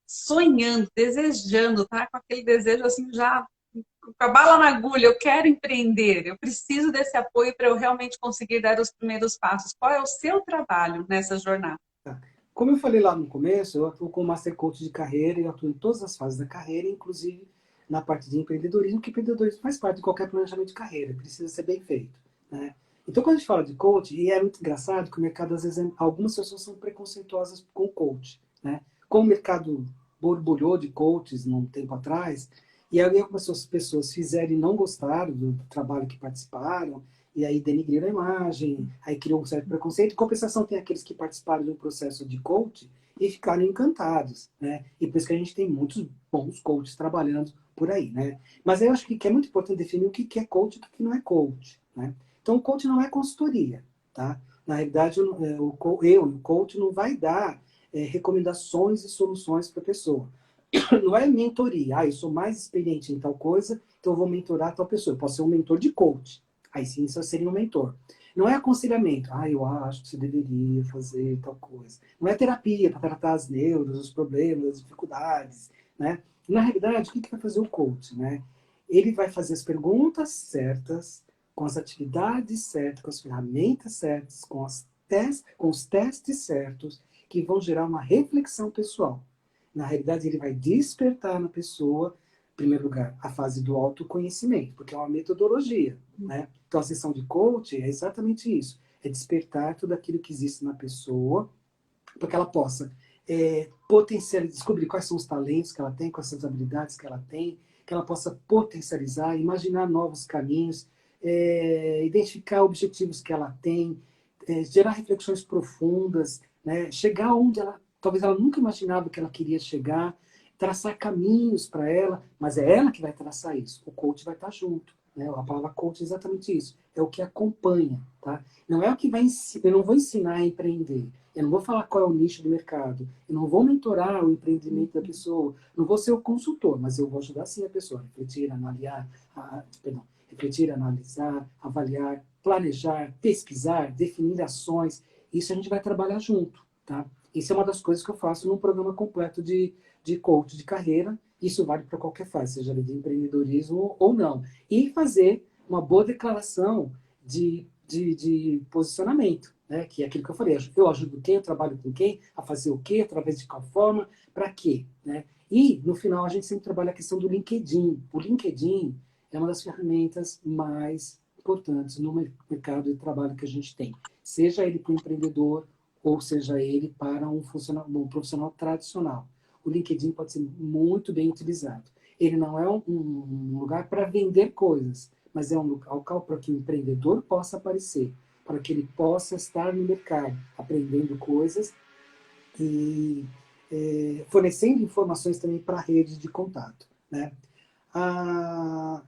sonhando, desejando, tá? Com aquele desejo assim já com a bala na agulha, eu quero empreender, eu preciso desse apoio para eu realmente conseguir dar os primeiros passos. Qual é o seu trabalho nessa jornada? Tá. Como eu falei lá no começo, eu atuo como Master Coach de carreira, eu atuo em todas as fases da carreira, inclusive na parte de empreendedorismo, que empreendedorismo faz parte de qualquer planejamento de carreira, precisa ser bem feito. Né? Então, quando a gente fala de coach, e é muito engraçado que o mercado, às vezes, algumas pessoas são preconceituosas com o coach. Né? Como o mercado borbulhou de coaches num tempo atrás, e aí algumas pessoas fizeram e não gostaram do trabalho que participaram, e aí denigriram a imagem, aí criou um certo preconceito. Em compensação, tem aqueles que participaram de um processo de coach e ficaram encantados, né? E por isso que a gente tem muitos bons coaches trabalhando por aí, né? Mas eu acho que é muito importante definir o que é coach e o que não é coach, né? Então, o coach não é consultoria, tá? Na realidade, o coach não vai dar recomendações e soluções para a pessoa. Não é mentoria. Eu sou mais experiente em tal coisa, então eu vou mentorar tal pessoa. Eu posso ser um mentor de coach. Aí sim, isso seria um mentor. Não é aconselhamento. Eu acho que você deveria fazer tal coisa. Não é terapia para tratar as neuras, os problemas, as dificuldades. Né? Na realidade, o que vai fazer o coach? Né? Ele vai fazer as perguntas certas, com as atividades certas, com as ferramentas certas, com os testes certos, que vão gerar uma reflexão pessoal. Na realidade, ele vai despertar na pessoa, em primeiro lugar, a fase do autoconhecimento, porque é uma metodologia. Né? Então, a sessão de coaching é exatamente isso. É despertar tudo aquilo que existe na pessoa, para que ela possa potencializar, descobrir quais são os talentos que ela tem, quais são as habilidades que ela tem, que ela possa potencializar, imaginar novos caminhos, identificar objetivos que ela tem, gerar reflexões profundas, né? Chegar onde talvez ela nunca imaginava que ela queria chegar, traçar caminhos para ela, mas é ela que vai traçar isso. O coach vai estar junto. Né? A palavra coach é exatamente isso. É o que acompanha. Tá? Não é o que vai ensinar. Eu não vou ensinar a empreender. Eu não vou falar qual é o nicho do mercado. Eu não vou mentorar o empreendimento da pessoa. Não vou ser o consultor, mas eu vou ajudar sim a pessoa a refletir, analisar, avaliar, planejar, pesquisar, definir ações. Isso a gente vai trabalhar junto. Tá? Isso é uma das coisas que eu faço num programa completo de coach de carreira. Isso vale para qualquer fase, seja de empreendedorismo ou não. E fazer uma boa declaração de posicionamento, né? Que é aquilo que eu falei. Eu ajudo quem, eu trabalho com quem, a fazer o quê, através de qual forma, para quê, né? E, no final, a gente sempre trabalha a questão do LinkedIn. O LinkedIn é uma das ferramentas mais importantes no mercado de trabalho que a gente tem. Seja ele para o empreendedor, ou seja ele para um profissional tradicional. O LinkedIn pode ser muito bem utilizado. Ele não é um lugar para vender coisas, mas é um local para que o empreendedor possa aparecer, para que ele possa estar no mercado, aprendendo coisas e fornecendo informações também para a rede de contato, né?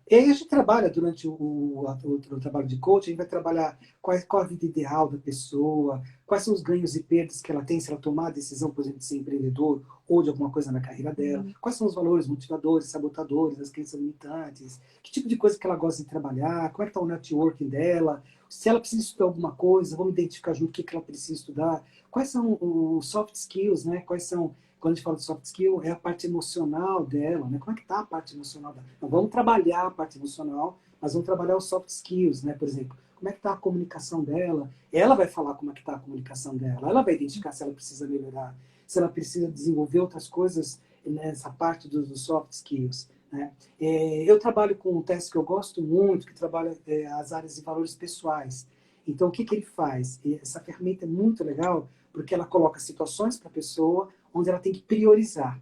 E aí a gente trabalha durante o trabalho de coaching, a gente vai trabalhar qual a vida ideal da pessoa, quais são os ganhos e perdas que ela tem se ela tomar a decisão, por exemplo, de ser empreendedor ou de alguma coisa na carreira dela, quais são os valores motivadores, sabotadores, as crenças limitantes, que tipo de coisa que ela gosta de trabalhar, como é que está o networking dela, se ela precisa estudar alguma coisa, vamos identificar junto o que ela precisa estudar, quais são os soft skills, né? Quais são, quando a gente fala de soft skill, é a parte emocional dela, né? Como é que está a parte emocional dela? Então, vamos trabalhar a parte emocional, mas vamos trabalhar os soft skills, né? Por exemplo, como é que está a comunicação dela? Ela vai falar como é que está a comunicação dela, ela vai identificar se ela precisa melhorar, se ela precisa desenvolver outras coisas nessa parte dos soft skills, né? Eu trabalho com um teste que eu gosto muito, que trabalha as áreas de valores pessoais. Então, o que ele faz? Essa ferramenta é muito legal, porque ela coloca situações para a pessoa onde ela tem que priorizar.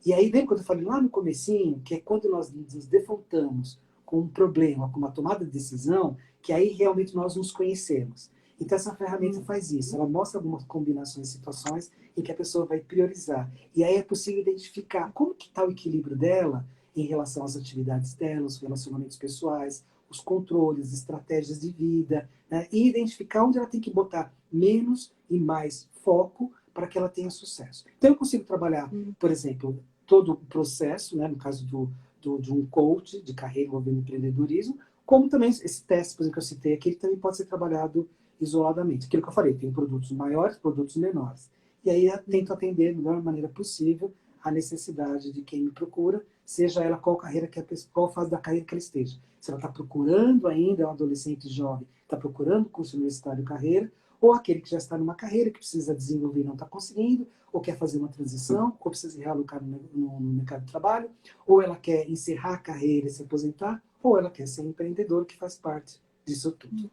E aí, lembra quando eu falei lá no comecinho, que é quando nós nos defrontamos com um problema, com uma tomada de decisão, que aí realmente nós nos conhecemos. Então, essa ferramenta faz isso. Ela mostra algumas combinações de situações em que a pessoa vai priorizar. E aí é possível identificar como que está o equilíbrio dela em relação às atividades dela, os relacionamentos pessoais, os controles, estratégias de vida, né? E identificar onde ela tem que botar menos e mais foco para que ela tenha sucesso. Então, eu consigo trabalhar, por exemplo, todo o processo, né, no caso de um coach de carreira envolvendo empreendedorismo, como também esse teste, por exemplo, que eu citei aqui, ele também pode ser trabalhado isoladamente. Aquilo que eu falei, tem produtos maiores, produtos menores. E aí eu tento atender da melhor maneira possível a necessidade de quem me procura, seja ela qual carreira que a pessoa, qual fase da carreira que ela esteja. Se ela está procurando ainda, é um adolescente jovem, está procurando curso universitário carreira, ou aquele que já está numa carreira que precisa desenvolver e não está conseguindo, ou quer fazer uma transição, ou precisa realocar no mercado de trabalho, ou ela quer encerrar a carreira e se aposentar, ou ela quer ser um empreendedor, que faz parte disso tudo.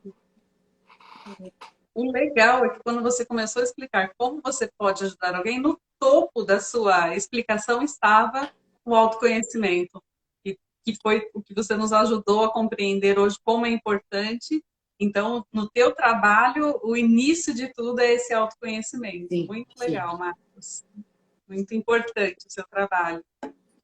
O legal é que quando você começou a explicar como você pode ajudar alguém, no topo da sua explicação estava o autoconhecimento, que foi o que você nos ajudou a compreender hoje como é importante. Então, no teu trabalho, o início de tudo é esse autoconhecimento. Sim, Muito sim. legal, Marcos. Muito importante o seu trabalho.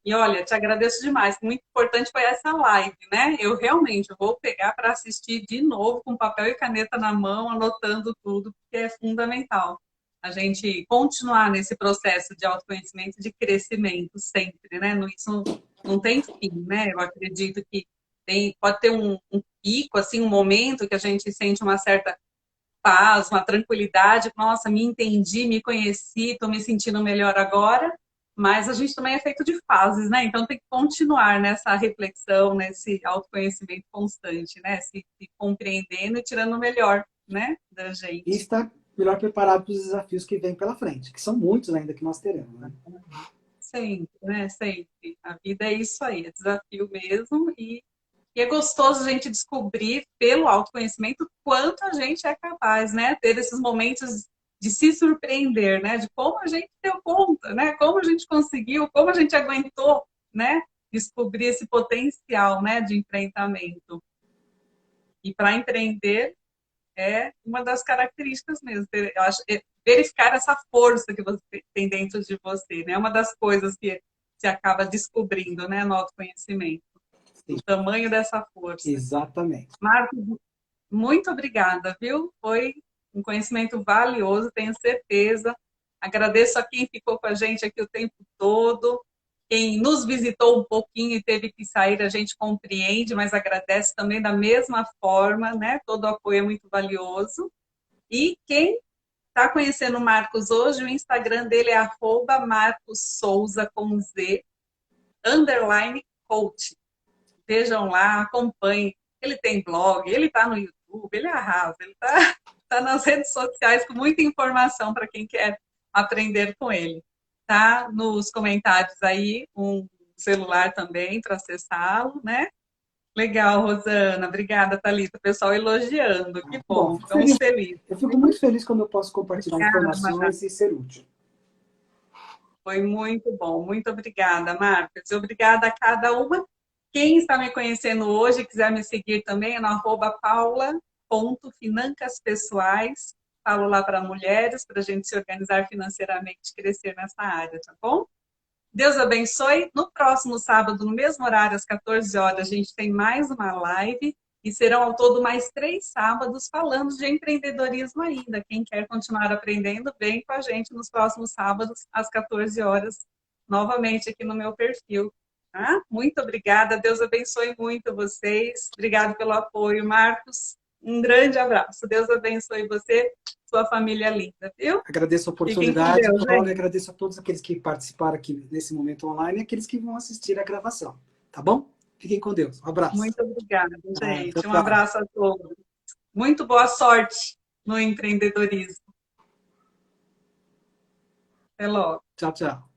E olha, te agradeço demais. Muito importante foi essa live, né? Eu realmente vou pegar para assistir de novo com papel e caneta na mão, anotando tudo, porque é fundamental a gente continuar nesse processo de autoconhecimento, de crescimento sempre, né? Isso não tem fim, né? Eu acredito que pode ter um pico, assim, um momento que a gente sente uma certa paz, uma tranquilidade. Nossa, me entendi, me conheci, estou me sentindo melhor agora. Mas a gente também é feito de fases, né? Então tem que continuar nessa reflexão, nesse autoconhecimento constante, né? Se compreendendo e tirando o melhor, né, da E gente. estar melhor preparado para os desafios que vêm pela frente, que são muitos ainda que nós teremos, né? Sempre, né? Sempre. A vida é isso aí, é desafio mesmo. E é gostoso a gente descobrir, pelo autoconhecimento, quanto a gente é capaz, né? Ter esses momentos de se surpreender, né? De como a gente deu conta, né? Como a gente conseguiu, como a gente aguentou, né? Descobrir esse potencial, né? De enfrentamento. E para empreender é uma das características mesmo. Eu acho, verificar essa força que você tem dentro de você, né? É uma das coisas que se acaba descobrindo, né? No autoconhecimento. Sim, O tamanho dessa força. exatamente. Marcos, muito obrigada, viu? Foi um conhecimento valioso, tenho certeza. Agradeço a quem ficou com a gente aqui o tempo todo. Quem nos visitou um pouquinho e teve que sair, a gente compreende, mas agradece também da mesma forma, né? Todo o apoio é muito valioso. E quem Está conhecendo o Marcos hoje? O Instagram dele é @marcossouza com Z, _coach. Vejam lá, acompanhem. Ele tem blog, ele está no YouTube, ele arrasa, ele tá nas redes sociais com muita informação para quem quer aprender com ele. Tá nos comentários aí um celular também para acessá-lo, né? Legal, Rosana. Obrigada, Thalita. O pessoal elogiando. Que bom. Estamos felizes. Eu fico muito feliz quando eu posso compartilhar Obrigada, informações e ser útil. Foi muito bom. Muito obrigada, Marcos. E obrigada a cada uma. Quem está me conhecendo hoje e quiser me seguir também é no @paula.financaspessoais. Falo lá para mulheres, para a gente se organizar financeiramente e crescer nessa área, tá bom? Deus abençoe. No próximo sábado, no mesmo horário, às 14 horas, a gente tem mais uma live e serão ao todo mais 3 sábados falando de empreendedorismo ainda. Quem quer continuar aprendendo, vem com a gente nos próximos sábados, às 14 horas, novamente aqui no meu perfil. Tá? Muito obrigada. Deus abençoe muito vocês. Obrigado pelo apoio, Marcos. Um grande abraço. Deus abençoe você, sua família linda, viu? Agradeço a oportunidade, Paula, e agradeço a todos aqueles que participaram aqui nesse momento online e aqueles que vão assistir a gravação. Tá bom? Fiquem com Deus. Um abraço. Muito obrigada, gente. Um abraço a todos. Muito boa sorte no empreendedorismo. Até logo. Tchau, tchau.